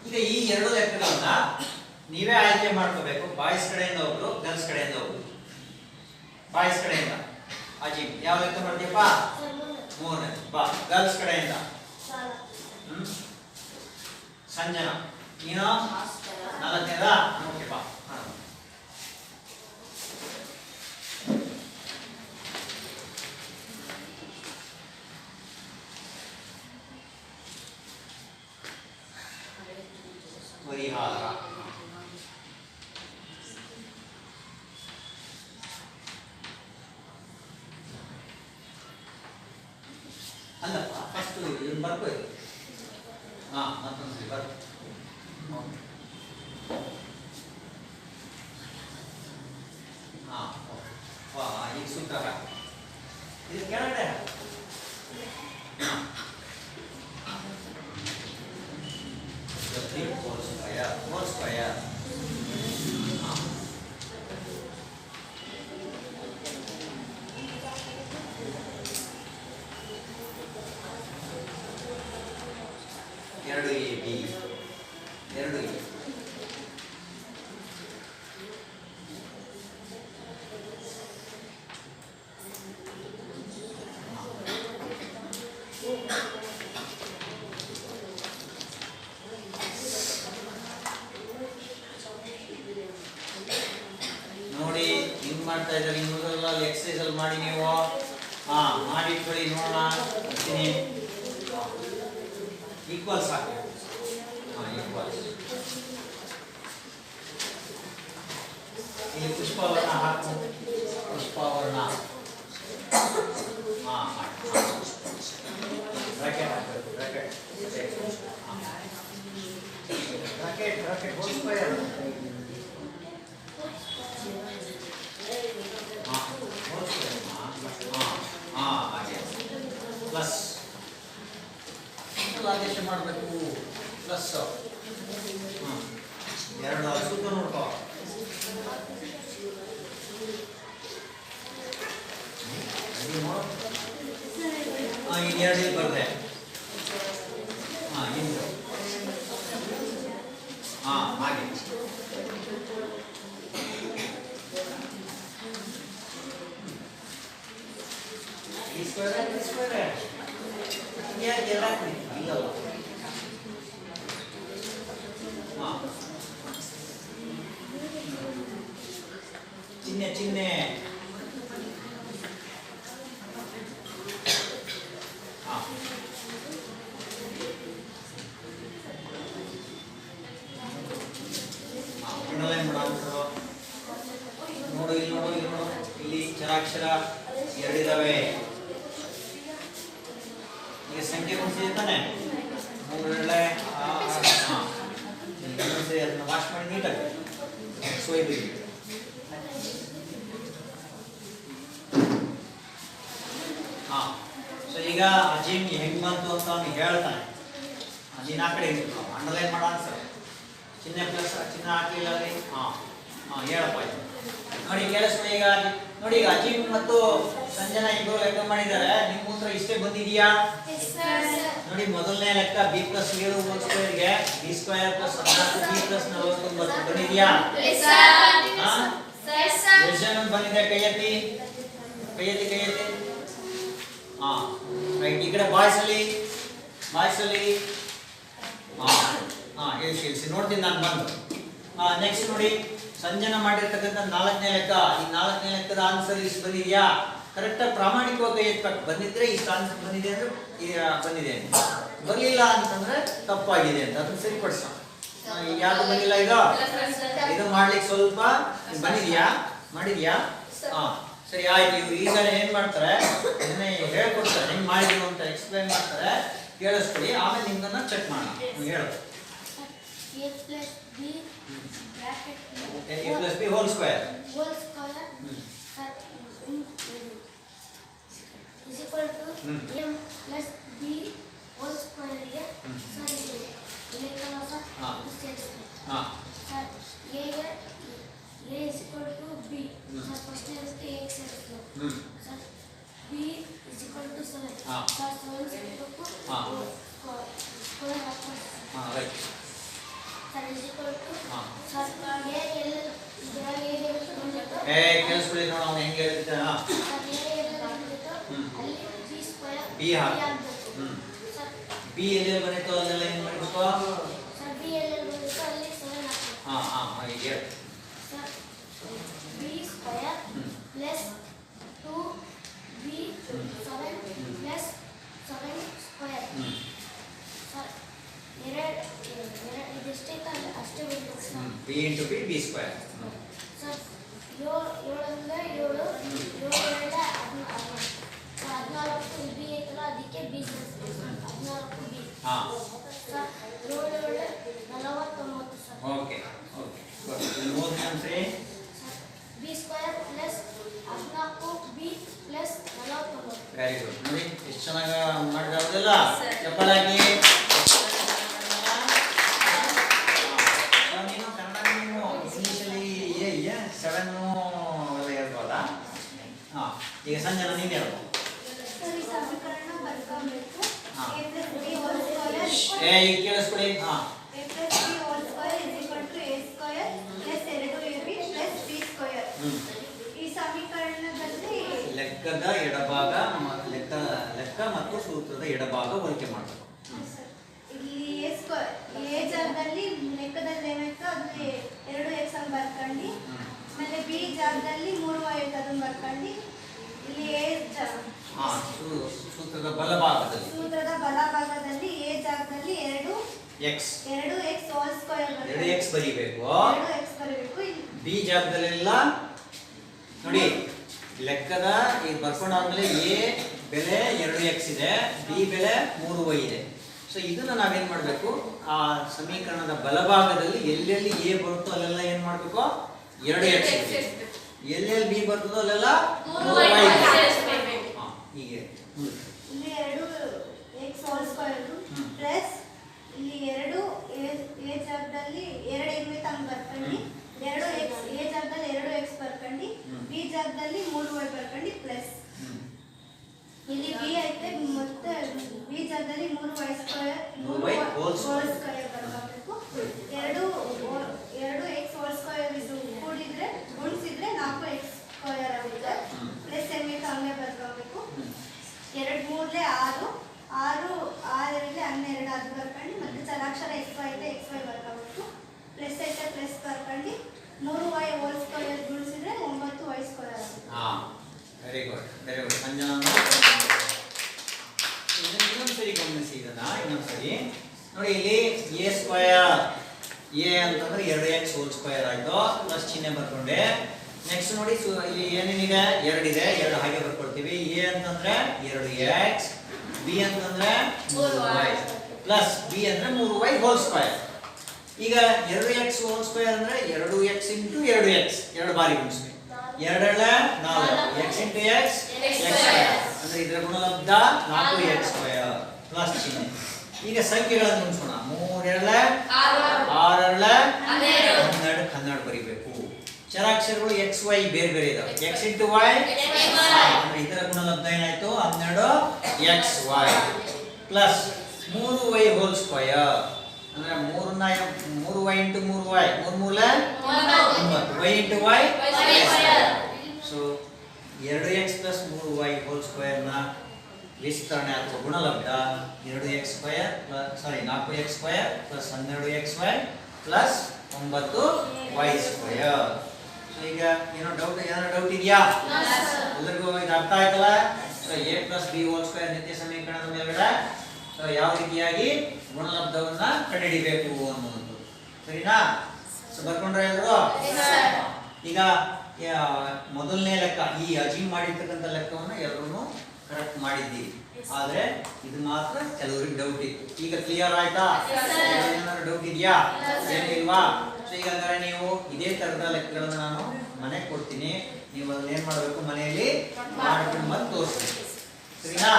[SPEAKER 1] ಈಗ ಈ ಎರಡು ಲೆಕ್ಕಗಳನ್ನ ನೀವೇ ಆಯ್ಕೆ ಮಾಡ್ಕೋಬೇಕು ಬಾಯ್ಸ್ ಕಡೆಯಿಂದ ಒಬ್ರು ಗರ್ಲ್ಸ್ ಕಡೆಯಿಂದ ಒಬ್ರು ಬಾಯ್ಸ್ ಕಡೆಯಿಂದ ಅಜಿ ಯಾವ ಲೆಕ್ಕ ಮಾಡ್ತೀಯಪ್ಪ ಮೂರನೇ ಬಾ ಗರ್ಲ್ಸ್ ಕಡೆಯಿಂದ ಸಂಜನಾ ನೀನು ನಾಲ್ಕನೇದಾ ಓಕೆ ಬಾ ಪರಿಹಾರ ಅಲ್ಲಪ್ಪ ಫಸ್ಟ್ ಇದನ್ನು ಬರ್ಬೋದು ಮತ್ತೊಂದ್ಸರಿ ಬರ್ಬೋದು ಈಗ ಸೂತ್ರ ಇದು ಕೆಳಗಡೆ whole square ಎರಡು ab ಎರಡು ನೋಡಿ ಹಿಂಗ್ ಮಾಡ್ತಾ ಇದ್ದಾರೆ ಇನ್ನು ಮೊದಲ ಎಕ್ಸರ್ಸೈಸ್ ಅಲ್ಲಿ ಮಾಡಿ ನೀವು ಮಾಡಿ ಇಟ್ಕೊಳ್ಳಿ ನೋಡೋಣ ಬರ್ತೀನಿ ಈಕ್ವಲ್ಸ್ ಹಾಕಿ ಈಕ್ವಲ್ಸ್ ಇಲ್ಲಿ ಪುಷ್ಪವರ್ಣ ಹಾಕು ಪುಷ್ಪವರ್ಣ ಬ್ರಾಕೆಟ್ ಹಾಕಬೇಕು bracket bracket bracket whole square plus ಆದೇಶ ಮಾಡಬೇಕು ಪ್ಲಸ್ ಎರಡು ಸುತ್ತ ನೋಡ್ಕೋ ಎರಡು ಬರ್ದೆ ಇಂದು ಹಾಗೆ ಚಿಹ್ನೆ ಚಿಹ್ನೆ ನೋಡು ಇಲ್ಲಿ ನೋಡು ಇಲ್ಲಿ ನೋಡು ಇಲ್ಲಿ ಚರಾಕ್ಷರ ಎರಡಿದಾವೆ ಈಗ ಸಂಖ್ಯೆ ಗುಣಿಸಿದೆ ತಾನೆ 3 ಅದನ್ನ ವಾಶ್ ಮಾಡಿ ನೀಟಾಗಿ ಸೋಯ್ದು ಸೊ ಈಗ ಅಜಿಮ್ ಹೆಂಗ್ ಬಂತು ಅಂತ ಅವ್ನು ಹೇಳ್ತಾನೆ ನೀನು ಆ ಕಡೆ ಅಂಡರ್ಲೈನ್ ಮಾಡೋ ಅನ್ಸರ್ ಚಿಹ್ನೆ ಪ್ಲಸ್ ಚಿಹ್ನೆ ಹಾಕಲಿಲ್ಲ ರೀ ಹೇಳಪ್ಪ ಇದು ನೋಡಿ ಕೇಳಿಸ್ಕೊಳ್ಳಿ ಈಗ ನೋಡಿ ಈಗ ಅಜಿತ್ ಮತ್ತು ಸಂಜನಾ ಇಬ್ಬರು ಲೆಕ್ಕ ಮಾಡಿದ್ದಾರೆ ನಿಮ್ಮ ಉತ್ತರ ಇಷ್ಟೇ ಬಂದಿದೆಯಾ ನೋಡಿ ಮೊದಲನೇ ಲೆಕ್ಕ b + 7 ಹೋಲ್ ಸ್ಕ್ವೇರ್ ಗೆ b² + 14b + 49 ಬಂದಿದೆಯಾ ಎಷ್ಟು ಬಂದಿದೆ ಕೈ ಎತ್ತಿ ಹಾ ರೈಟ್ ಈ ಕಡೆ ಬಾಯ್ಸ್ ಅಲ್ಲಿ ಇಳಿಸಿ ನೋಡ್ತೀನಿ ನಾನು ಬಂದು ನೆಕ್ಸ್ಟ್ ನೋಡಿ ಸಂಜನಾ ಮಾಡಿರ್ತಕ್ಕಂಥ 4ನೇ ಲೆಕ್ಕ ಈ 4ನೇ ಲೆಕ್ಕದ ಆನ್ಸರ್ ಇಷ್ಟು ಬಂದಿದೆಯಾ ಕರೆಕ್ಟ್ ಆಗಿ ಪ್ರಾಮಾಣಿಕವಾಗಿ ಕೈ ಎತ್ತಬೇಕು ಬಂದಿದ್ರೆ ಇಷ್ಟು ಆನ್ಸರ್ ಬಂದಿದೆ ಅಂದ್ರೆ ಬಂದಿದೆ ಬರಲಿಲ್ಲ ಅಂತಂದ್ರೆ ತಪ್ಪಾಗಿದೆ ಅಂತ ಅದನ್ನ ಸರಿಪಡಿಸೋಣ ಯಾವುದು ಬಂದಿಲ್ಲ ಇದು ಮಾಡ್ಲಿಕ್ಕೆ ಸ್ವಲ್ಪ ಮಾಡಿದ್ಯಾ ಹಾ ಸರಿ ಆಯ್ತು ಇವ್ರು ಈ ಸಲ ಏನ್ ಮಾಡ್ತಾರೆ ಇದನ್ನೇ ಹೇಳ್ಕೊಡ್ತಾರೆ ಹೆಂಗ್ ಮಾಡಿದ್ರು ಅಂತ ಎಕ್ಸ್ಪ್ಲೈನ್ ಮಾಡ್ತಾರೆ ಕೇಳಿಸ್ಕೊಳ್ಳಿ ಆಮೇಲೆ ನಿಮ್ಮನ್ನ ಚೆಕ್ ಮಾಡೋಣ ಹೇಳು a plus b whole square
[SPEAKER 3] is equal to m plus b whole square ಗೆ ಸರಿ ಲೆಕ್ಕನ ಸರ್ ಹಾ sir a is equal to b sir first ಇರುತ್ತೆ x ಇರುತ್ತೆ sir b is equal to 7 sir 7 ಸೇರಿಸಬೇಕು ಸ್ಕ್ವೇರ್ ಹಾಕ್ಬೇಕು
[SPEAKER 1] right
[SPEAKER 3] sir is equal to sir a ಎಲ್ಲ ಇದರಲ್ಲಿ a ಬಂದಿತ್ತು
[SPEAKER 1] ಕೇಳಿಸ್ಕೊಳ್ಳಿ ನೋಡು ಅವನು ಹೆಂಗೆ ಹೇಳ್ತಿದ್ದ
[SPEAKER 3] ಸರ್ a ಬಂದಿತ್ತು ಅಲ್ಲಿ b
[SPEAKER 1] ಹಾಕಬೇಕು ಸರ್ b ಎಲ್ಲಿ ಬಂದಿತ್ತು ಅಲ್ಲೆಲ್ಲ ಏನು ಮಾಡಬೇಕು
[SPEAKER 3] ಸರ್ b ಎಲ್ಲಿ ಬಂದಿತ್ತು ಅಲ್ಲಿ 7 ಹಾಕಬೇಕು
[SPEAKER 1] ಈಗ ಹೇಳು
[SPEAKER 3] sir b² plus 2b 7 plus 7 square sir ಇದಷ್ಟೇ ಅಷ್ಟೇ ಬರುತ್ತೆ sir
[SPEAKER 1] b into b b square
[SPEAKER 3] sir 7 ಅಂದ್ರೆ 7 7 14 b ಐತಲ್ಲ ಅದಕ್ಕೆ b ಸೇರಿಸ್ಬೇಕು 14b sir 7 49 sir
[SPEAKER 1] okay good ಮೂರನೇ answer
[SPEAKER 3] b² plus 14b plus 49
[SPEAKER 1] very good ನೋಡಿ ಎಷ್ಟು ಚೆನ್ನಾಗಿ ಮಾಡಿದಾರಲ್ಲ ಚಪ್ಪಲಾಗಿ ನೀನು ಕನ್ನಡ ನೀವು ಇನಿಷಿಯಲಿ 7 ಎಲ್ಲ ಹೇಳ್ಬೋದಾ ಈಗ ಸಂಜನಾ ನೀನು ಹೇಳ್ಬೋದು
[SPEAKER 3] ಸರಿ ಸಮೀಕರಣ ಬರ್ಕೊಬೇಕು a plus b whole square
[SPEAKER 1] ಈಗ ಕೇಳಿಸ್ಕೊಳ್ಳಿ
[SPEAKER 3] a plus b whole square is equal to a square plus 2ab plus b square ಈ ಸಮೀಕರಣದಲ್ಲಿ
[SPEAKER 1] ಲೆಕ್ಕದ ಎಡಭಾಗ ಲೆಕ್ಕ ಮತ್ತು ಸೂತ್ರದ ಎಡಭಾಗ ಹೋಲಿಕೆ ಮಾಡಬೇಕು
[SPEAKER 3] ಇಲ್ಲಿ a ಜಾಗದಲ್ಲಿ ಲೆಕ್ಕದಲ್ಲಿ ಏನಾಯ್ತು ಅದ್ರಲ್ಲಿ 2x ಅಂತ ಬರ್ಕೊಂಡು ಆಮೇಲೆ b ಜಾಗದಲ್ಲಿ 3y ಅದನ್ನ ಬರ್ಕೊಂಡು ಇಲ್ಲಿ
[SPEAKER 1] ಸೂತ್ರದ ಬಲಭಾಗದಲ್ಲಿ
[SPEAKER 3] a ಜಾಗದಲ್ಲಿ 2x whole square
[SPEAKER 1] 2x ಬರೀಬೇಕು
[SPEAKER 3] 2x ಬರೀಬೇಕು
[SPEAKER 1] b ಜಾಗದಲ್ಲೆಲ್ಲ ನೋಡಿ ಲೆಕ್ಕದ ಈಗ ಬರ್ಕೊಂಡಾದ್ಮೇಲೆ a ಬೆಲೆ 2x ಇದೆ b ಬೆಲೆ 3y ಇದೆ ಸೊ ಇದನ್ನ ನಾವೇನ್ ಮಾಡಬೇಕು ಆ ಸಮೀಕರಣದ ಬಲಭಾಗದಲ್ಲಿ ಎಲ್ಲೆಲ್ಲಿ a ಬರುತ್ತೋ ಅಲ್ಲೆಲ್ಲ ಏನ್ ಮಾಡಬೇಕು 2x ಎಲ್ಲೆಲ್ಲಿ b ಬರ್ತದೋ ಅಲ್ಲೆಲ್ಲ 3y ಹೀಗೆ
[SPEAKER 3] ಇಲ್ಲಿ 2x whole square ಪ್ಲಸ್ ಇಲ್ಲಿ 2 a ಜಾಗದಲ್ಲಿ 2 ಇರ್ಬೇಕು ಅಂತ ಬರ್ಕೊಂಡು 2x a ಜಾಗದಲ್ಲಿ 2x ಬರ್ಕೊಂಡು b ಜಾಗದಲ್ಲಿ 3y ಬರ್ಕೊಂಡು ಪ್ಲಸ್ ಇಲ್ಲಿ b ಐತೆ ಮತ್ತೆ b ಜಾಗದಲ್ಲಿ 3y whole square ಬರ್ಬೇಕು 2x whole square ಇದು ಕೂಡಿದ್ರೆ ಗುಣಿಸಿದ್ರೆ 4x square ಆಗುತ್ತೆ ಪ್ಲಸ್ m ಹಂಗೆ ಬರ್ಕೋಬೇಕು 2 3 6 6 6 12 ಅದು ಬರ್ಕೊಂಡು ಮತ್ತೆ ಚಲಾಕ್ಷರ xy ಐತೆ xy ಬರ್ಕೋಬೇಕು ಪ್ಲಸ್ ಐತೆ ಪ್ಲಸ್ ಬರ್ಕೊಂಡು 3y whole square ಗುಣಿಸಿದ್ರೆ 9y square ಆಗುತ್ತೆ
[SPEAKER 1] ವೆರಿ ಗುಡ್ ಸಂಜನಾ ಇನ್ನೊಂದ್ಸರಿ ಗಮನಿಸಿ ಇನ್ನೊಂದ್ಸರಿ ನೋಡಿ ಇಲ್ಲಿ a ಅಂತಂದ್ರೆ 2x whole square ಆಯ್ತು ಪ್ಲಸ್ ಚಿಹ್ನೆ ಬರ್ಕೊಂಡೆ ನೆಕ್ಸ್ಟ್ ನೋಡಿ ಇಲ್ಲಿ ಏನೇನಿದೆ 2 ಇದೆ 2 ಹಾಗೆ ಬರ್ಕೊಳ್ತೀವಿ a ಅಂತಂದ್ರೆ 2x b ಅಂತಂದ್ರೆ 3y ಪ್ಲಸ್ b ಅಂದ್ರೆ 3y whole square ಈಗ 2x whole square ಅಂದ್ರೆ 2x into 2x ಎರಡು ಬಾರಿ ಗುಣಿಸ್ತೀವಿ 2 4 x into x square ಅಂದ್ರೆ ಇದರ ಗುಣಲಬ್ಧ 4x square ಪ್ಲಸ್ ಚಿಹ್ನೆ ಈಗ ಸಂಖ್ಯೆಗಳನ್ನು ಗುಣಿಸೋಣ 3 2 6 6 12 12 ಬರೀಬೇಕು ಚರಾಕ್ಷರಗಳು ಎಕ್ಸ್ ವೈ ಬೇರೆ ಬೇರೆ ಇದಾವೆ. ಎಕ್ಸ್ ಇಂಟು ವೈ ಅಂದ್ರೆ ಇದರ ಗುಣಲಬ್ಧ ಏನಾಯ್ತು 12 x y plus 3y whole square ಅಂದ್ರೆ 3y ಇಂಟು 3y 3 ಮೂಲ 9 y into y so 2x plus 3y whole square ನ ವಿಸ್ತರಣೆ ಅಥವಾ ಗುಣಲಬ್ಧ 2x square sorry 4x square plus 12xy plus 9y square. So ಈಗ ಏನಾದ್ರು ಡೌಟ್ ಇದೆಯಾ? ಎಲ್ಲರಿಗೂ ಇದು ಅರ್ಥ ಆಯ್ತಲ್ಲ? So a plus b whole square ನಿತ್ಯ ಸಮೀಕರಣದ ಮೇಲ್ಗಡೆ ಸೊ ಯಾವ ರೀತಿಯಾಗಿ ಗುಣಲಬ್ಧವನ್ನ ಕಂಡುಹಿಡಿಬೇಕು ಅನ್ನೋದು ಸರಿನಾ? ಸೊ ಬರ್ಕೊಂಡ್ರೆ ಎಲ್ಲರೂ? ಈಗ ಮೊದಲನೇ ಲೆಕ್ಕ ಈ ಅಜೀಮ್ ಮಾಡಿರ್ತಕ್ಕಂಥ ಲೆಕ್ಕವನ್ನು ಎಲ್ಲರೂ ಕರೆಕ್ಟ್ ಮಾಡಿದ್ದೀವಿ. ಆದ್ರೆ ಇದು ಮಾತ್ರ ಕೆಲವರಿಗೆ ಡೌಟ್ ಇತ್ತು. ಈಗ ಕ್ಲಿಯರ್ ಆಯ್ತಾ? ಏನಾದ್ರು ಡೌಟ್ ಇದೆಯಾ? ಏನಿಲ್ವಾ? ಸೊ ಈಗ ಅಂದ್ರೆ ನೀವು ಇದೇ ತರದ ಲೆಕ್ಕಗಳನ್ನ ನಾನು ಮನೆಗೆ ಕೊಡ್ತೀನಿ, ನೀವು ಅದನ್ನ ಏನ್ ಮಾಡ್ಬೇಕು, ಮನೆಯಲ್ಲಿ ಮಾಡ್ಕೊಂಡು ಬಂದು ತೋರಿಸ್ಬೇಕು ಸರಿನಾ?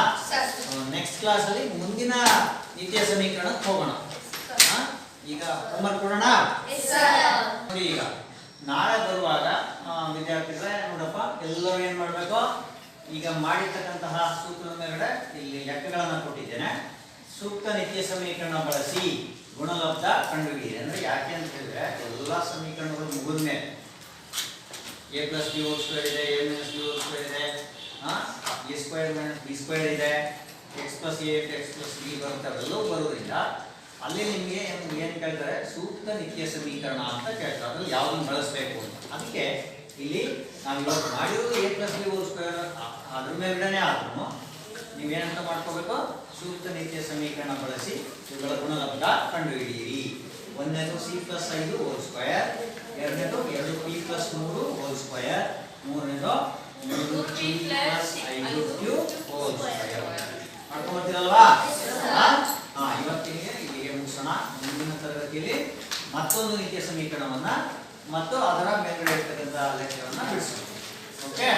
[SPEAKER 1] ನೆಕ್ಸ್ಟ್ ಕ್ಲಾಸ್ ಅಲ್ಲಿ ಮುಂದಿನ ನಿತ್ಯ ಸಮೀಕರಣಕ್ಕೆ ಹೋಗೋಣ. ಈಗ ಹೋಮ್ವರ್ಕ್ ಕೊಡೋಣ. ನೋಡಿ ಈಗ ನಾಳೆ ಬರುವಾಗ ವಿದ್ಯಾರ್ಥಿಗಳೇ ನೋಡಪ್ಪ, ಎಲ್ಲರೂ ಏನ್ ಮಾಡ್ಬೇಕು, ಈಗ ಮಾಡಿರ್ತಕ್ಕಂತಹ ಸೂತ್ರದ ಮೇಲ್ಗಡೆ ಇಲ್ಲಿ ಲೆಕ್ಕಗಳನ್ನ ಕೊಟ್ಟಿದ್ದೇನೆ. ಸೂಕ್ತ ನಿತ್ಯ ಸಮೀಕರಣ ಬಳಸಿ ಗುಣಲಬ್ಧ ಕಂಡುಹಿಡಿಯಿರಿ. ಅಂದ್ರೆ ಯಾಕೆ ಅಂತ ಹೇಳಿದ್ರೆ ಎಲ್ಲಾ ಸಮೀಕರಣಗಳು ಮುಗಿದ ಮೇಲೆ a plus B whole square ಇದೆ, a minus B whole square ಇದೆ, a square minus B square ಇದೆ, x plus a x plus b ಬರುತ್ತವೆಲ್ಲವೂ ಬರೋದ್ರಿಂದ ಅಲ್ಲಿ ನಿಮಗೆ ಏನು ಕೇಳ್ತಾರೆ, ಸೂಕ್ತ ನಿತ್ಯ ಸಮೀಕರಣ ಅಂತ ಕೇಳ್ತಾರೆ. ಅದ್ರಲ್ಲಿ ಯಾವ್ದನ್ನು ಬಳಸಬೇಕು ಅಂತ. ಅದಕ್ಕೆ ಇಲ್ಲಿ ನಾವು ಇವತ್ತು ಮಾಡಿರೋದು a plus B whole square ಅದ್ರ ಮೇಲ್ಗಡೆ ಆದ್ರೂ ನೀವೇನಂತ ಮಾಡ್ಕೋಬೇಕು, ಸೂಕ್ತ ನಿತ್ಯ ಸಮೀಕರಣ ಬಳಸಿ ಇವುಗಳ ಗುಣಲಬ್ಧ ಕಂಡುಹಿಡಿಯಿರಿ. ಒಂದನೇದು c ಪ್ಲಸ್ 5 ಹೋಲ್ ಸ್ಕ್ವೇರ್, ಎರಡನೇದು 2p ಪ್ಲಸ್ 3 ಹೋಲ್ ಸ್ಕ್ವೇರ್, ಮೂರನೇದು 3p plus 5 cube whole square. ಮಾಡ್ಕೊಂಡ್ಬರ್ತೀರಲ್ವಾ? ಇವತ್ತಿಗೆ ಇಲ್ಲಿಗೆ ಮುಗಿಸೋಣ. ಮುಂದಿನ ತರಗತಿಯಲ್ಲಿ ಮತ್ತೊಂದು ನಿತ್ಯ ಸಮೀಕರಣವನ್ನ ಮತ್ತು ಅದರ ಮೇಲ್ಗಡೆ ಇರ್ತಕ್ಕಂಥ ಲೆಕ್ಕವನ್ನ ಬಿಡಿಸೋಣ. ಓಕೆ.